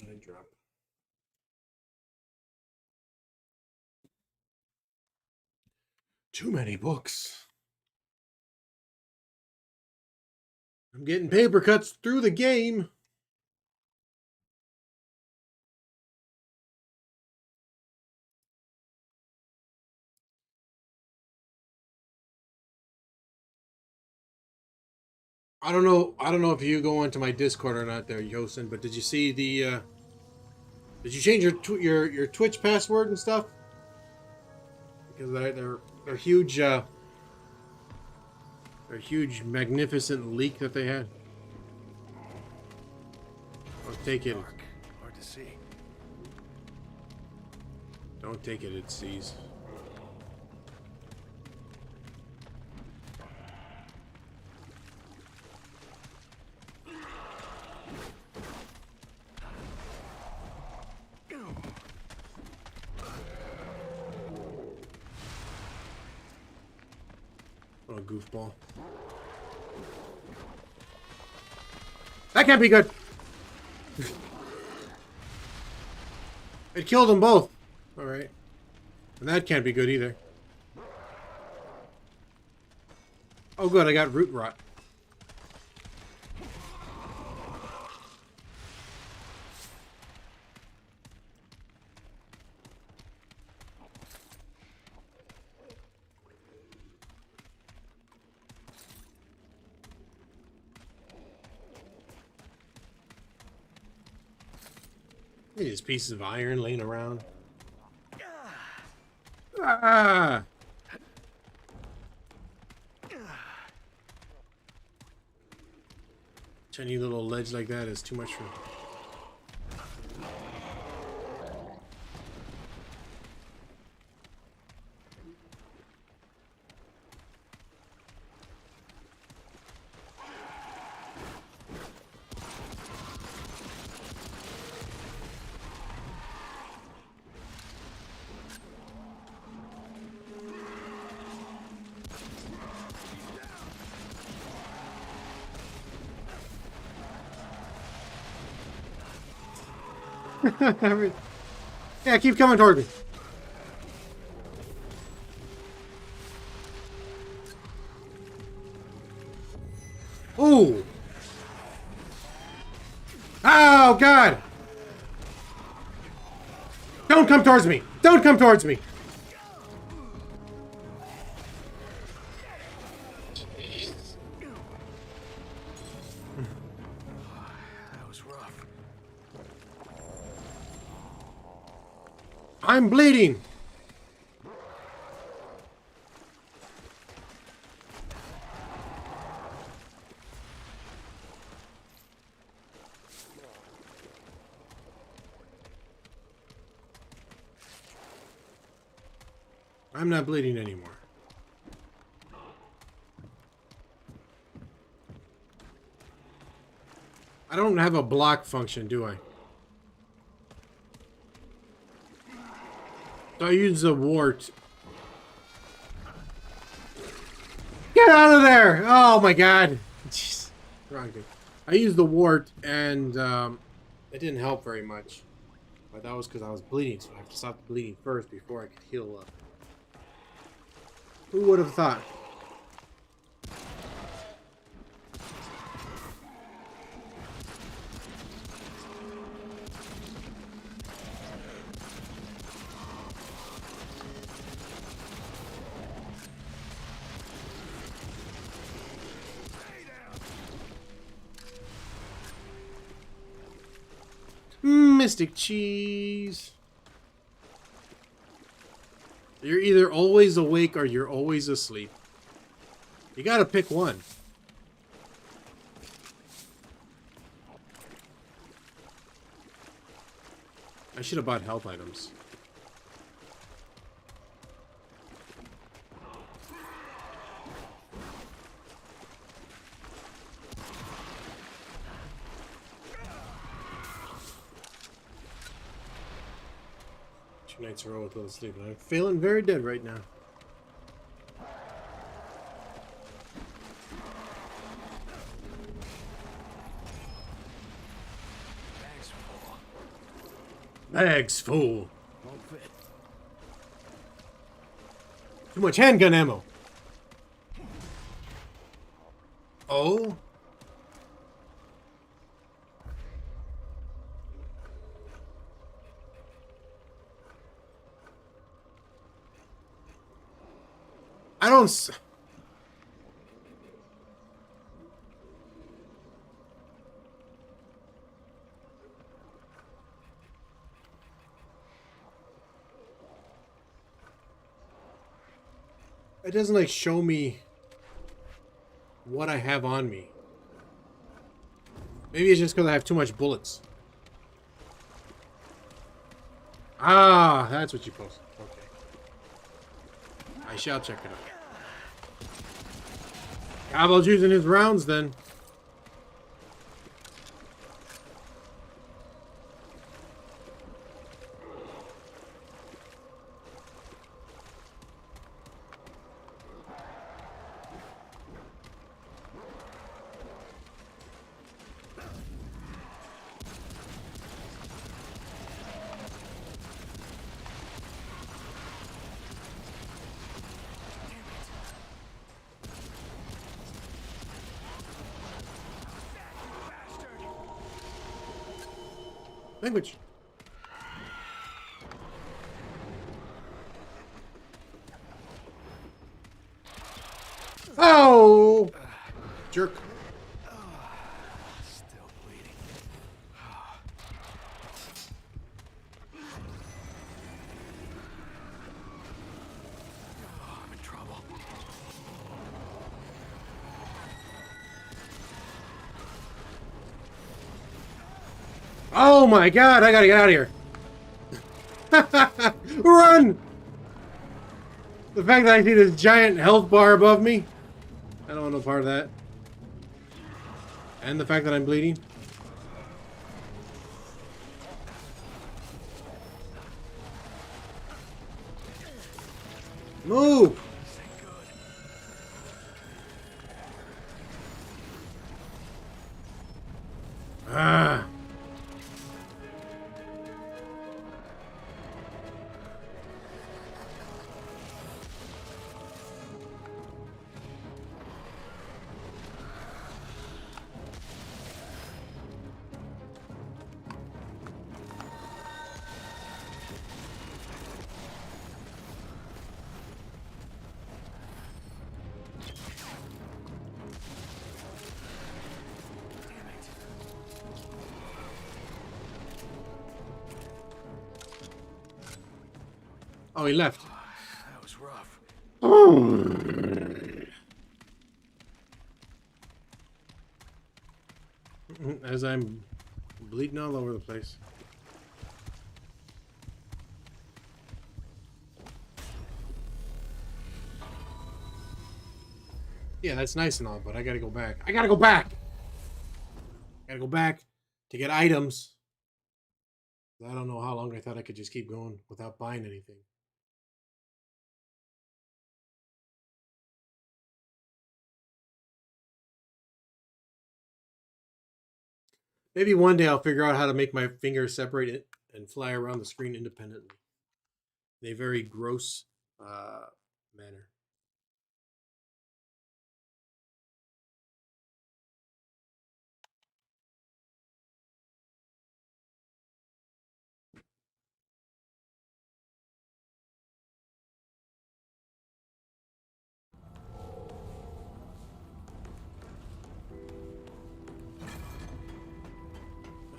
A: I drop. Too many books. I'm getting paper cuts through the game. I don't know if you go into my Discord or not there, Yosin, but did you see the did you change your Twitch password and stuff? Because they're huge they're huge magnificent leak that they had. Don't take it.
B: Dark. Hard to see.
A: Don't take it, it sees. What a goofball. That can't be good. It killed them both. Alright. And that can't be good either. Oh good, I got root rot. These pieces of iron laying around. Ah! Tiny little ledge like that is too much for me. Yeah, keep coming toward me. Ooh. Oh, God. Don't come towards me. Don't come towards me.
B: That was rough.
A: I'm bleeding. I'm not bleeding anymore. I don't have a block function, do I? So I use the wart. Get out of there! Oh my god. Jeez. Wrong thing. I used the wart and it didn't help very much. But that was because I was bleeding, so I have to stop the bleeding first before I could heal up. Who would have thought? Mystic cheese. You're either always awake or you're always asleep. You gotta pick one. I should have bought health items. Two nights in a row with little sleep, and I'm feeling very dead right now.
B: Bags full.
A: Bags full.
B: Won't fit.
A: Too much handgun ammo. Oh? I don't... It doesn't, like, show me what I have on me. Maybe it's just because I have too much bullets. Ah, that's what you posted. Okay. I shall check it out. Cabal's using his rounds then. Language. Oh! Jerk.
B: Still bleeding. I'm in trouble.
A: Oh my god, I gotta get out of here. Run! The fact that I see this giant health bar above me, I don't want no part of that. And the fact that I'm bleeding. Move! Ah. Oh, he left.
B: That was rough.
A: As I'm bleeding all over the place. Yeah, that's nice and all, but I gotta go back. I gotta go back! I gotta go back to get items. I don't know how long I thought I could just keep going without buying anything. Maybe one day I'll figure out how to make my fingers separate it and fly around the screen independently. In a very gross manner.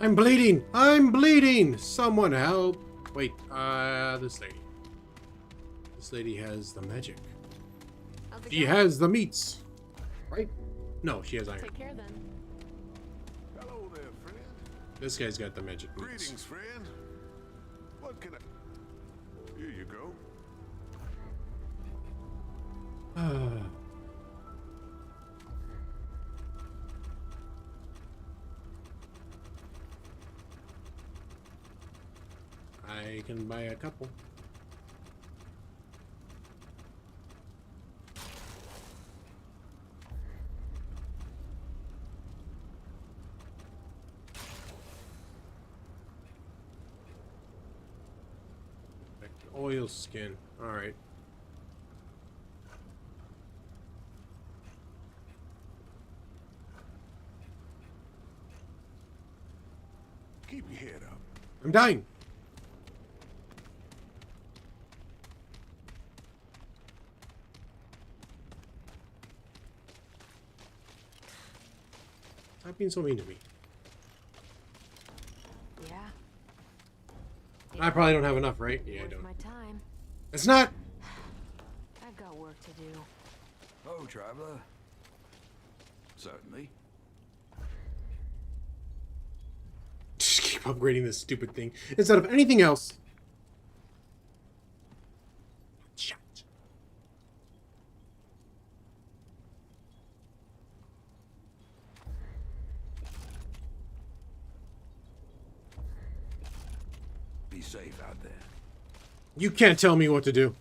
A: I'm bleeding! I'm bleeding! Someone help! Wait, this lady. This lady has the magic.
C: How's it
A: She
C: going?
A: has the meats. Right? No, she has iron.
C: Take care then.
B: Hello there, friend.
A: This guy's got the magic meats.
B: Greetings, friend. What can I... Here you go.
A: I can buy a couple. Oil skin. Alright.
B: Keep your head up.
A: I'm dying. Stop being so mean to me.
C: Yeah.
A: I probably don't have enough, right? Yeah, I
C: Worth
A: don't.
C: my time.
A: It's not.
C: I've got work to do.
B: Oh, traveler. Certainly.
A: Just keep upgrading this stupid thing instead of anything else. Shut.
B: Be safe out there.
A: You can't tell me what to do.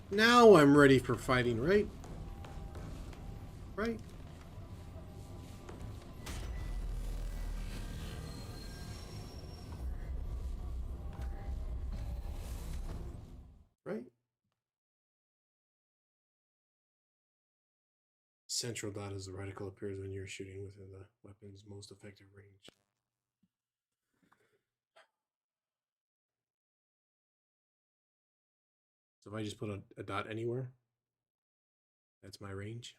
A: Now I'm ready for fighting, right? Right? Right? Central dot is the reticle appears when you're shooting within the weapon's most effective range. So if I just put a dot anywhere, that's my range.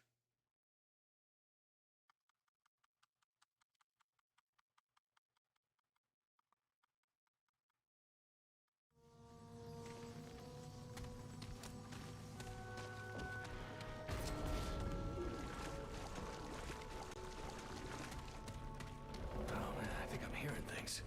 B: Oh man, I think I'm hearing things.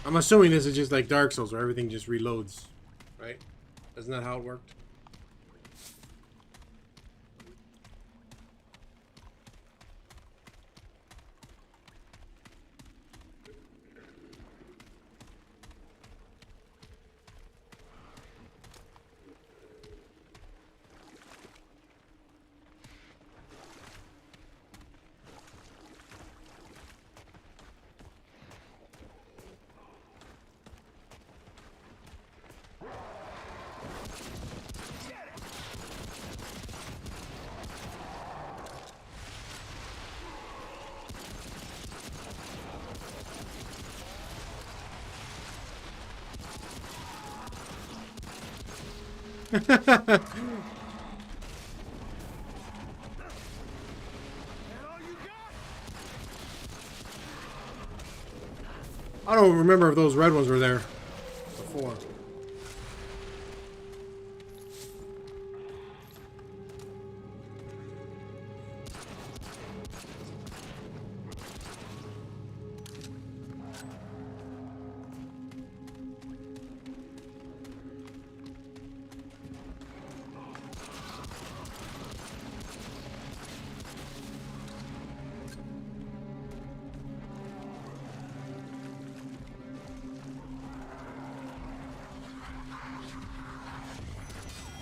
A: I'm assuming this is just like Dark Souls where everything just reloads, right? Isn't that how it worked? I don't remember if those red ones were there before.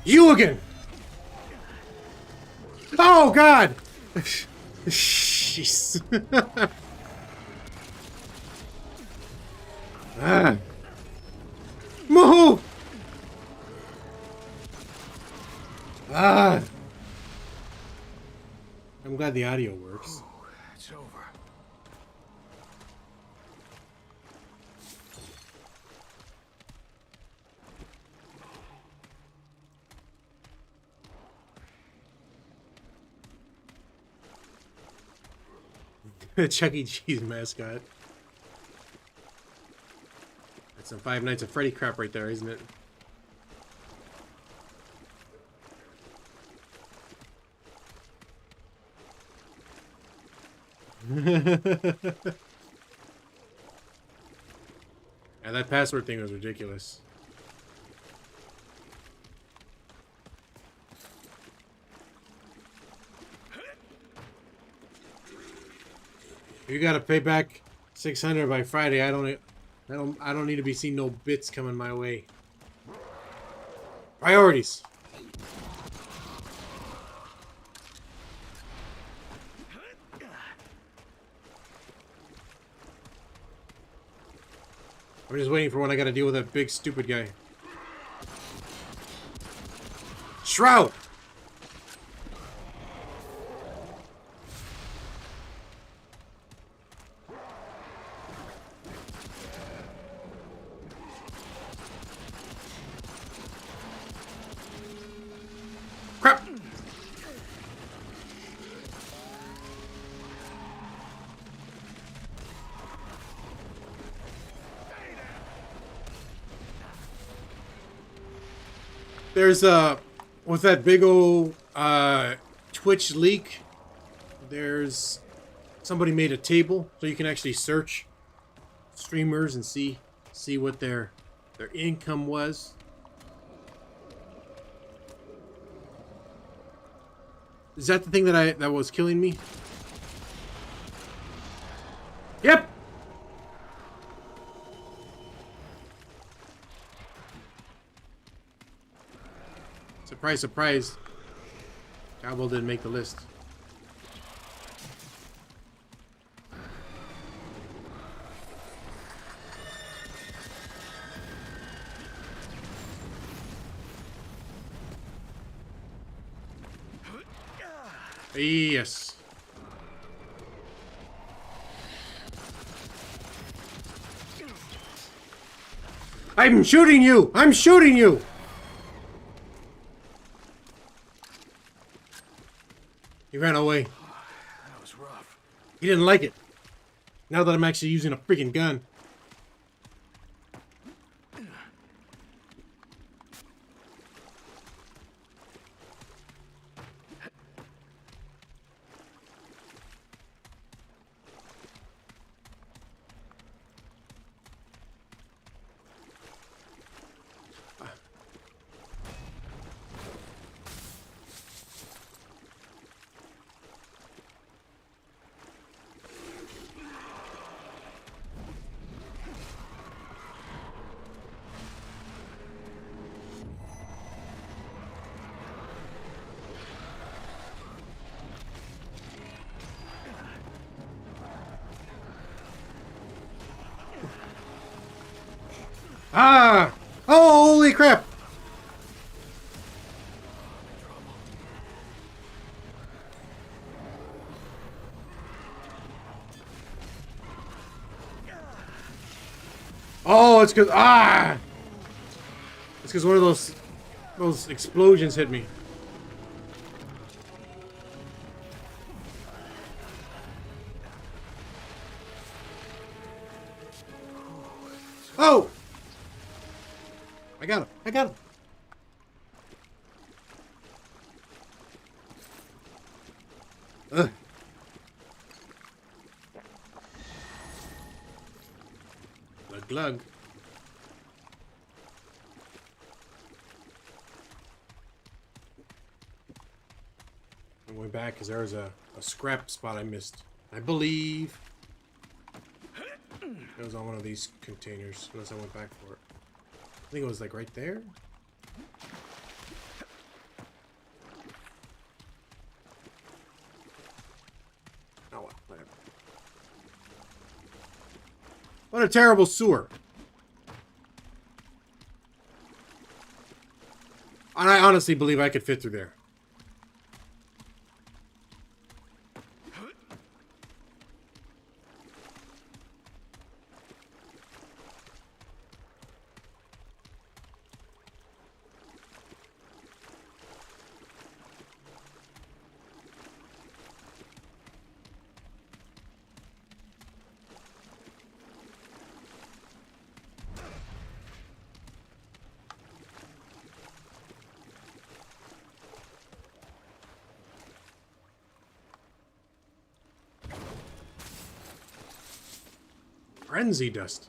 A: You again! Oh God! Jeez. Ah. Move! Ah. I'm glad the audio works.
B: It's over.
A: Chuck E. Cheese mascot. That's some Five Nights at Freddy crap right there, isn't it? And that password thing was ridiculous. You gotta pay back 600 by Friday. I don't need to be seeing no bits coming my way. Priorities. I'm just waiting for when I gotta deal with that big stupid guy. Shroud! Crap! There's with that big old Twitch leak, there's somebody made a table so you can actually search streamers and see what their income was. Is that the thing that was killing me? Yep. Surprise, surprise. Cowbell didn't make the list. Yes. I'm shooting you! I'm shooting you! He ran away.
B: That was rough.
A: He didn't like it. Now that I'm actually using a freaking gun. Ah! Oh, holy crap! Oh, it's because it's because one of those explosions hit me. Oh! I got him. I got him. Ugh. The glug. I went back because there was a scrap spot I missed. I believe it was on one of these containers, unless I went back for it. I think it was like right there. Oh well, whatever. What a terrible sewer. And I honestly believe I could fit through there. Frenzy dust.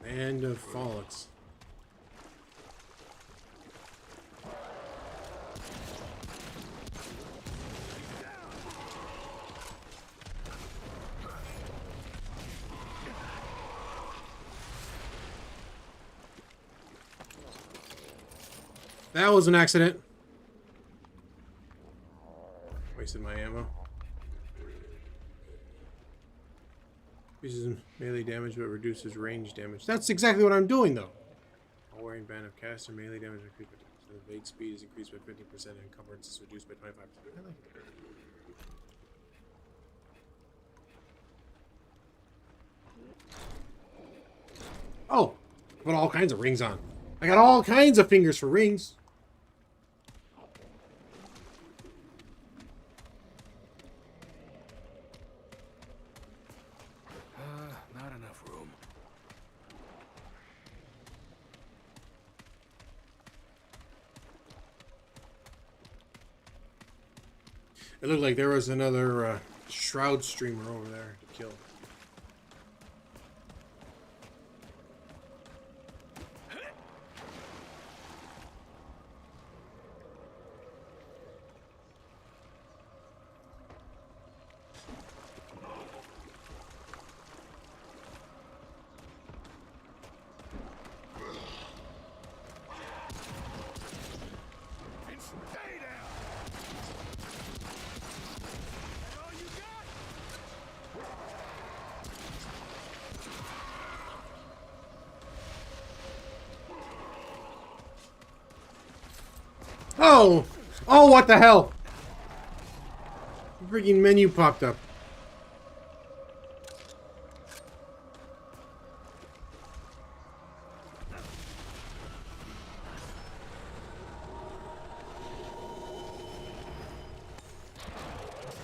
A: Band of Frolics. That was an accident. Wasted my ammo. Increases melee damage but reduces range damage. That's exactly what I'm doing though. While wearing Band of Caster, melee damage increased by 10%. Evade speed is increased by 50% and encumbrance is reduced by 25%. I like it. Oh! Put all kinds of rings on. I got all kinds of fingers for rings.
B: Not enough room.
A: It looked like there was another shroud streamer over there to kill.
B: And stay down. That all you got?
A: Oh! Oh, what the hell? Freaking menu popped up.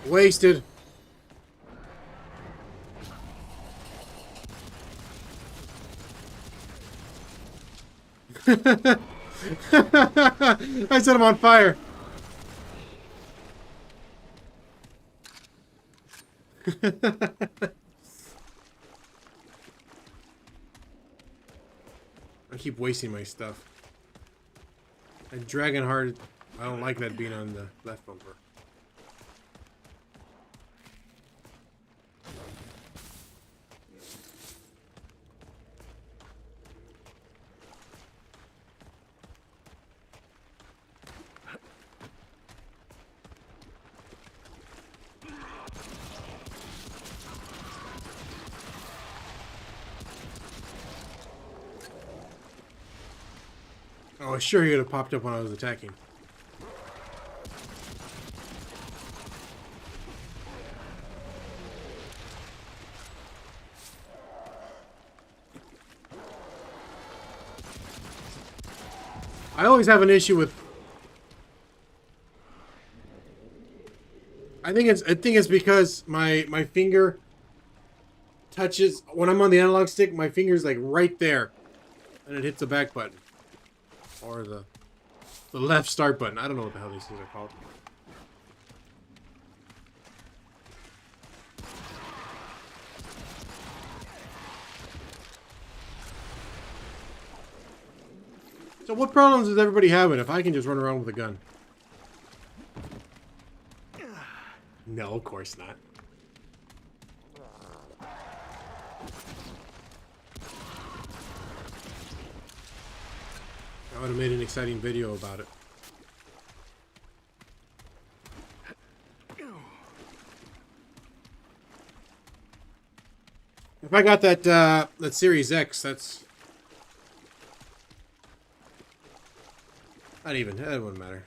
A: Wasted. I set him on fire. I keep wasting my stuff. And Dragonheart, I don't like that being on the left bumper. Oh, sure he would have popped up when I was attacking. I always have an issue with... I think it's because my finger touches... When I'm on the analog stick, my finger's like right there. And it hits the back button. Or the left start button. I don't know what the hell these things are called. So what problems is everybody having if I can just run around with a gun? No, of course not. I would have made an exciting video about it. If I got that Series X, that's not even. That wouldn't matter.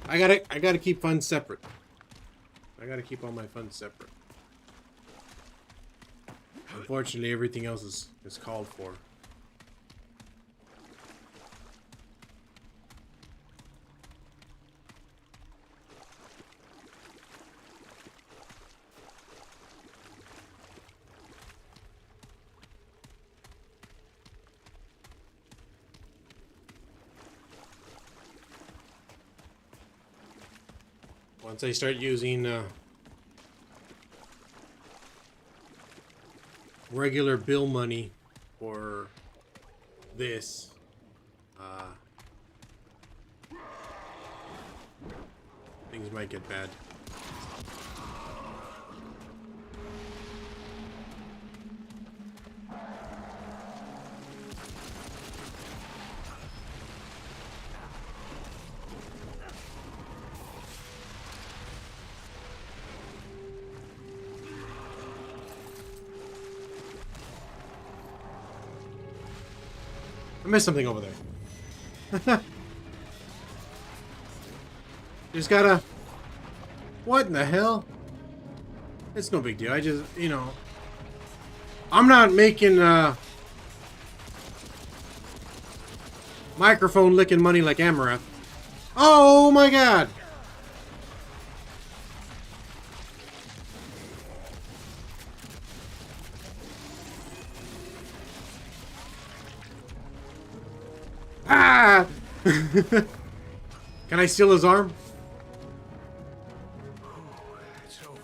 A: I gotta keep funds separate. I gotta keep all my funds separate. Unfortunately, everything else is called for. Once I start using regular bill money for this, things might get bad. I missed something over there. Just gotta... What in the hell? It's no big deal. I just, you know... I'm not making, microphone licking money like Amaranth. Oh my god! Ah! Can I steal his arm?
B: It's over.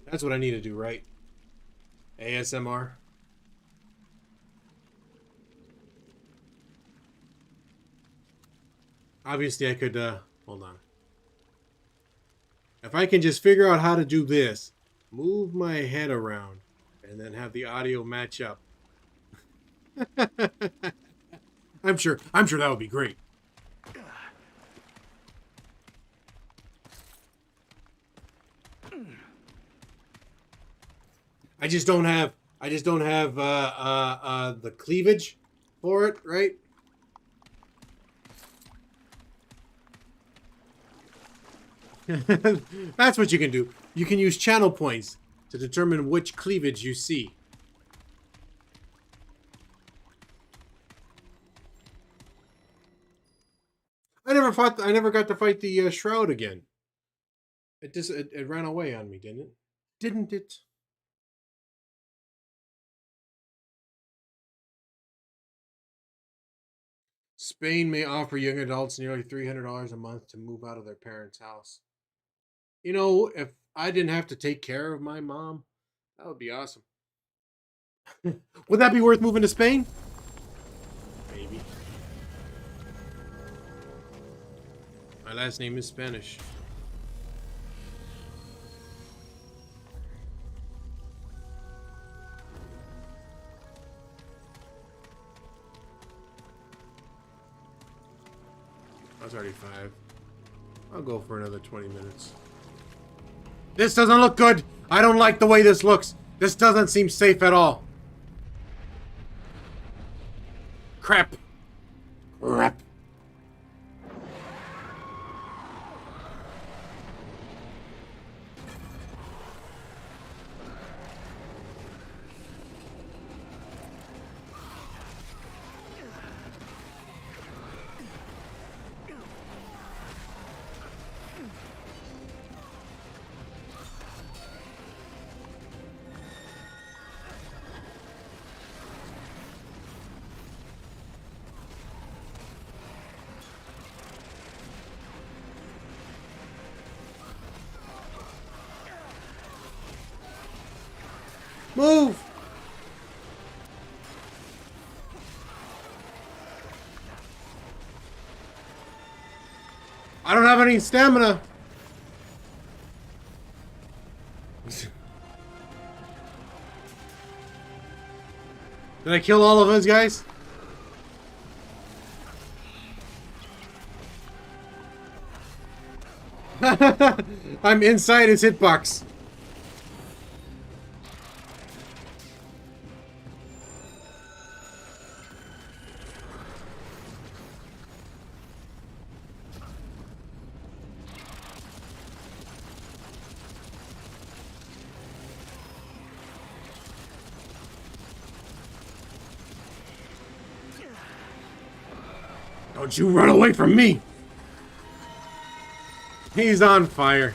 A: That's what I need to do, right? ASMR. Obviously, I could, hold on. If I can just figure out how to do this, move my head around, and then have the audio match up. I'm sure that would be great. I just don't have the cleavage for it, right? That's what you can do. You can use channel points to determine which cleavage you see. I never got to fight the shroud again. It ran away on me, didn't it? Didn't it? Spain may offer young adults nearly $300 a month to move out of their parents' house. You know, if I didn't have to take care of my mom, that would be awesome. Would that be worth moving to Spain? Maybe. My last name is Spanish. That's already 5. I'll go for another 20 minutes. This doesn't look good. I don't like the way this looks. This doesn't seem safe at all. Crap. Crap. Move! I don't have any stamina. Did I kill all of those guys? I'm inside his hitbox. Don't you run away from me! He's on fire.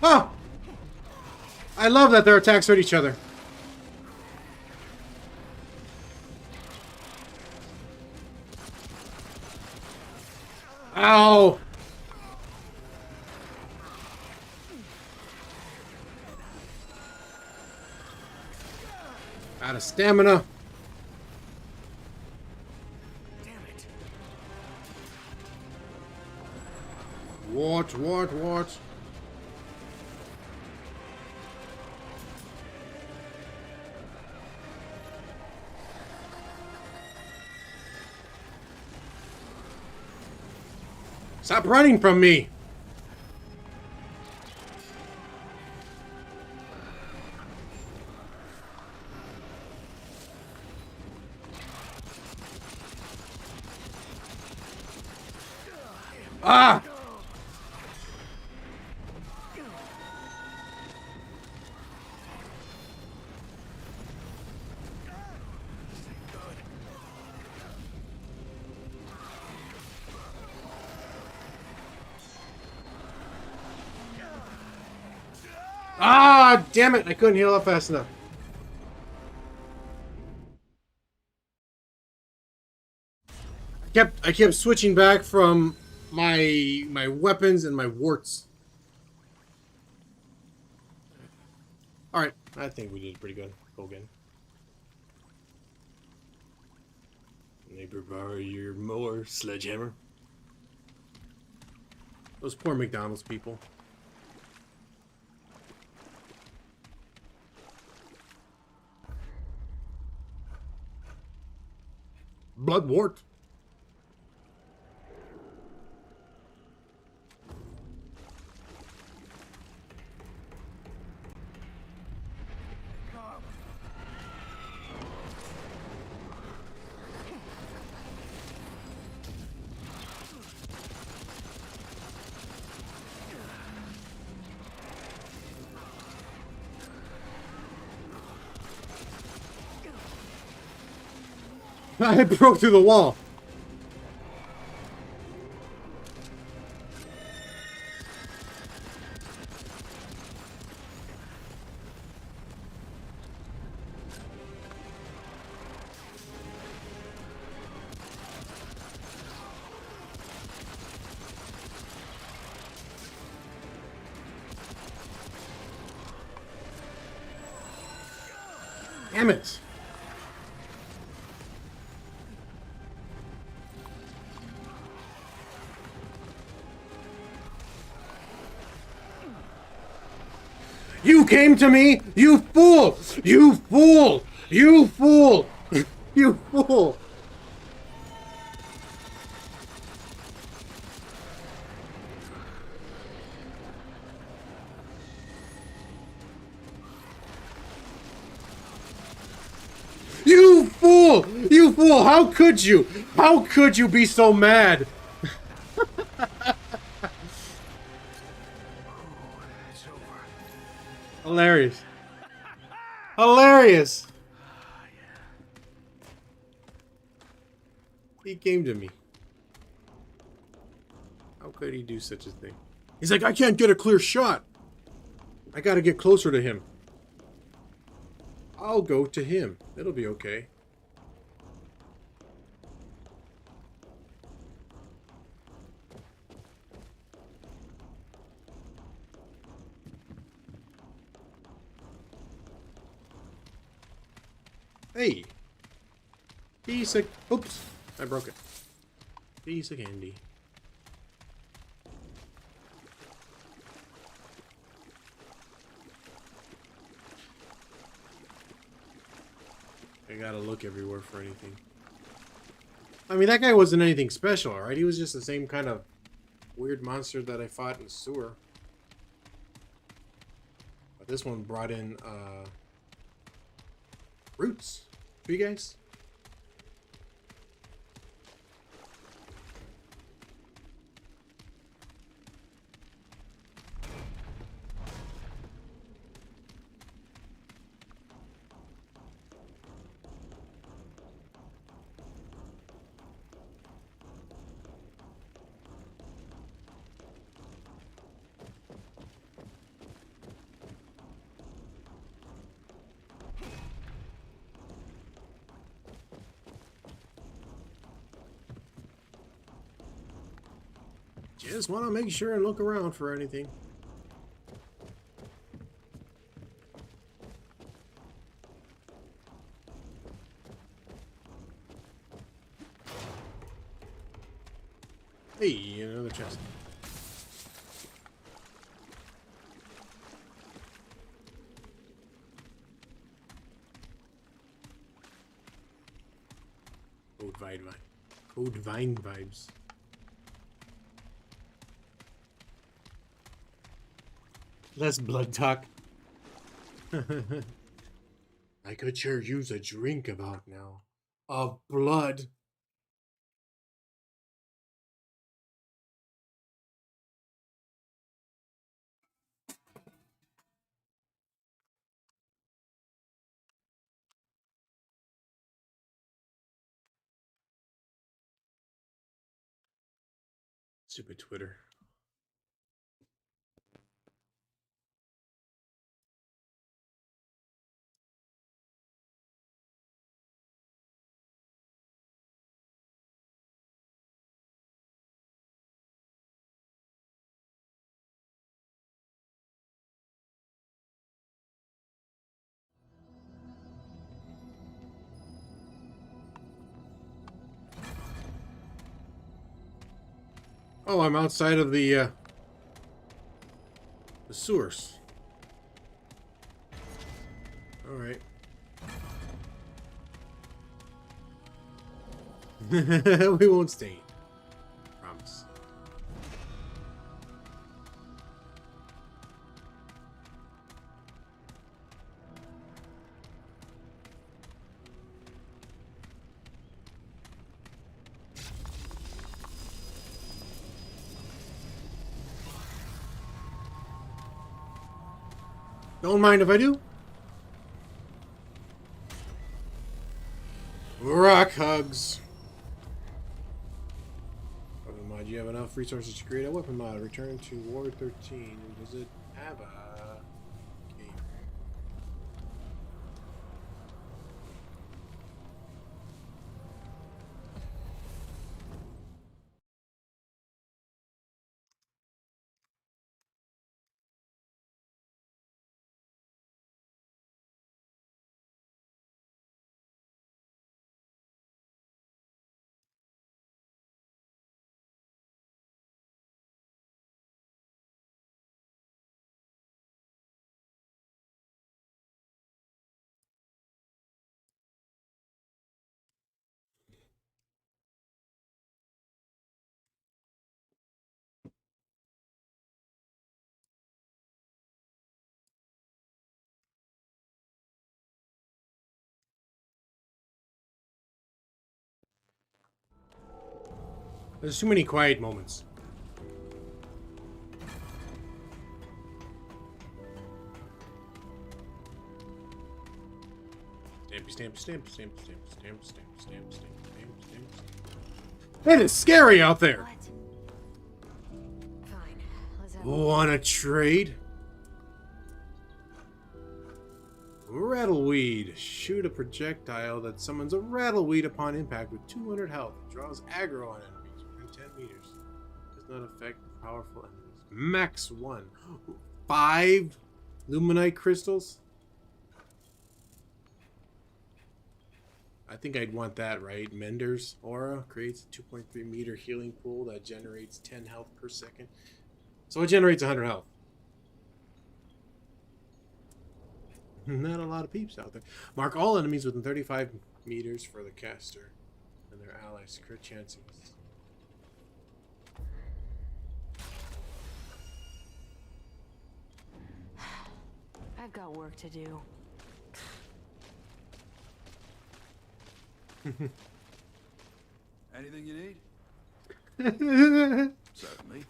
A: Oh! I love that their attacks hurt each other. Ow! Out of stamina.
B: Damn it.
A: What? Stop running from me! Ah! Ah, damn it! I couldn't heal up fast enough. I kept switching back from my weapons and my warts. All right, I think we did pretty good. Go again. Neighbor, borrow your mower, sledgehammer. Those poor McDonald's people. Bloodwort. I broke through the wall. Damn it. You came to me, you fool! You fool! You fool! You fool! You fool! You fool! How could you? How could you be so mad?
B: It's over.
A: Hilarious. Hilarious! He came to me. How could he do such a thing? He's like, I can't get a clear shot. I gotta get closer to him. I'll go to him. It'll be okay. Hey. Piece of... Oops. I broke it. Piece of candy. I gotta look everywhere for anything. I mean, that guy wasn't anything special, right? He was just the same kind of weird monster that I fought in the sewer. But this one brought in, roots. For you guys? Just want to make sure and look around for anything. Hey, another chest. Code Vine vibes. Less blood talk. I could sure use a drink about now. Of blood. Stupid Twitter. Oh, I'm outside of the sewers. All right. We won't stay. Promise. Don't mind if I do. Rock hugs. Weapon mod. You have enough resources to create a weapon mod. Return to Ward 13. Does it have a game? There's too many quiet moments. Stampy, stamp, stamp, stamp, stamp, stamp, stamp, stamp, stamp, stamp, stamp. It is scary out there.
C: What? Fine. Let's have
A: Wanna trade? Rattleweed. Shoot a projectile that summons a rattleweed upon impact with 200 health. Draws aggro on enemies within 10 meters. Does not affect powerful enemies. Max 1. 5 luminite crystals. I think I'd want that, right? Mender's Aura creates a 2.3 meter healing pool that generates 10 health per second. So it generates 100 health. Not a lot of peeps out there. Mark all enemies within 35 meters for the caster and their allies. Crit chances.
C: I've got work to do.
B: Anything you need? Certainly.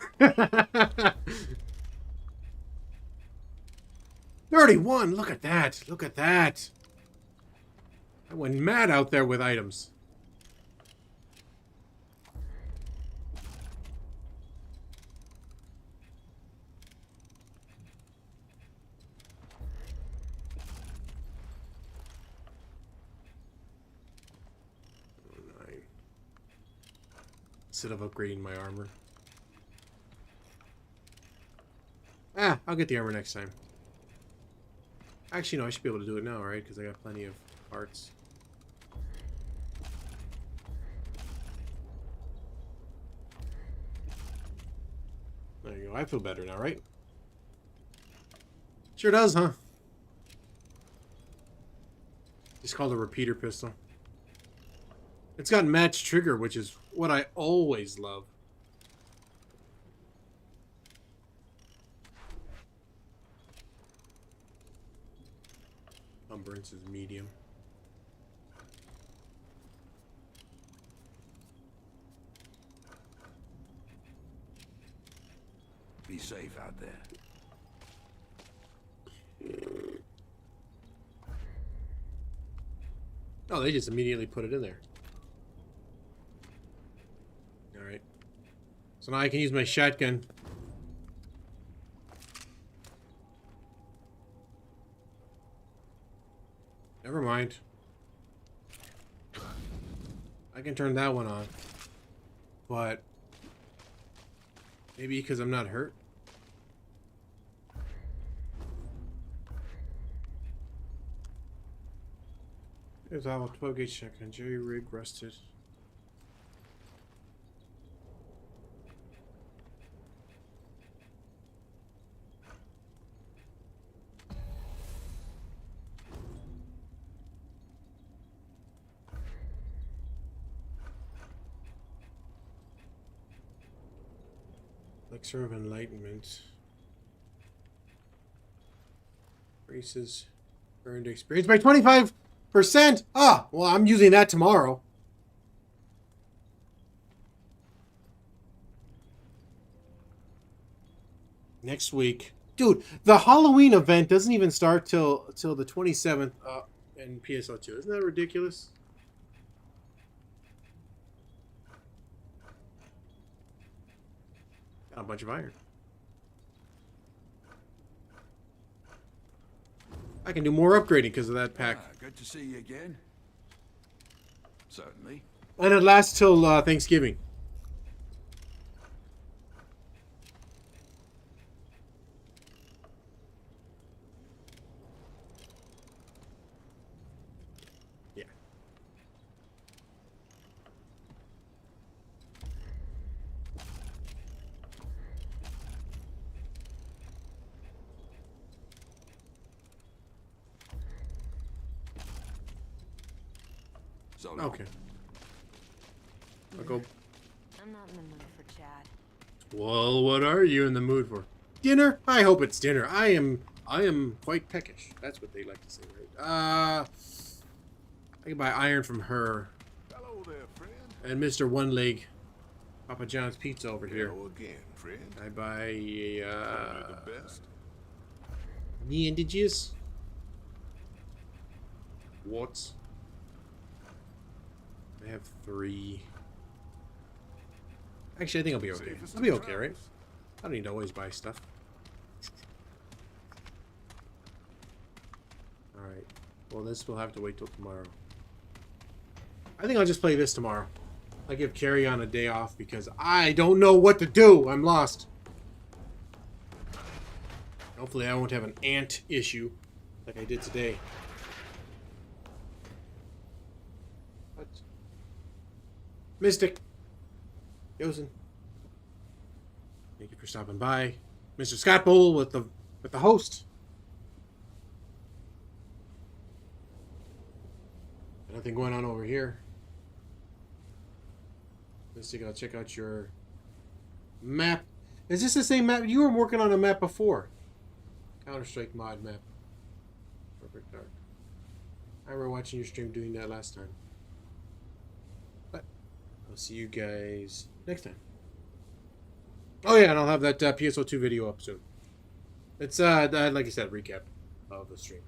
A: 31! Look at that! Look at that! I went mad out there with items. Instead of upgrading my armor. Ah, I'll get the armor next time. Actually, no, I should be able to do it now, right? Because I got plenty of parts. There you go. I feel better now, right? Sure does, huh? It's called a repeater pistol. It's got match trigger, which is what I always love. Umbrance is medium.
B: Be safe out there.
A: Oh, they just immediately put it in there. Alright. So now I can use my shotgun. Never mind. I can turn that one on. But maybe because I'm not hurt. There's our 12 gauge shotgun. Jerry rig rusted. Elixir of Enlightenment. Increases earned experience by 25%! Ah! Well, I'm using that tomorrow. Next week. Dude, the Halloween event doesn't even start till the 27th in PSO2. Isn't that ridiculous? Got a bunch of iron. I can do more upgrading because of that pack.
B: Good to see you again. Certainly.
A: And it lasts till Thanksgiving. Yeah.
B: So
A: Okay. I'll go.
C: I'm not in the mood for chat.
A: Well, what are you in the mood for? Dinner? I hope it's dinner. I am quite peckish. That's what they like to say, right? I can buy iron from her.
B: hello there, friend.
A: And Mr. One Leg Papa John's Pizza over here.
B: Hello again, friend.
A: I buy
B: Only the best.
A: the indigenous. What? I have 3. Actually, I think I'll be okay.
B: Safest
A: I'll be
B: of
A: okay, right?
B: travels.
A: I don't need to always buy stuff. Alright. Well, this will have to wait till tomorrow. I think I'll just play this tomorrow. I'll give Carrion a day off because I don't know what to do. I'm lost. Hopefully I won't have an ant issue like I did today. Mystic. Yosen. Thank you for stopping by. Mr. Scott Bowl with the host. Nothing going on over here. Mystic, I'll check out your map. Is this the same map? You were working on a map before. Counter-Strike mod map. Perfect Dark. I remember watching your stream doing that last time. But I'll see you guys next time. Oh yeah, and I'll have that PSO2 video up soon. It's like I said, recap of the stream.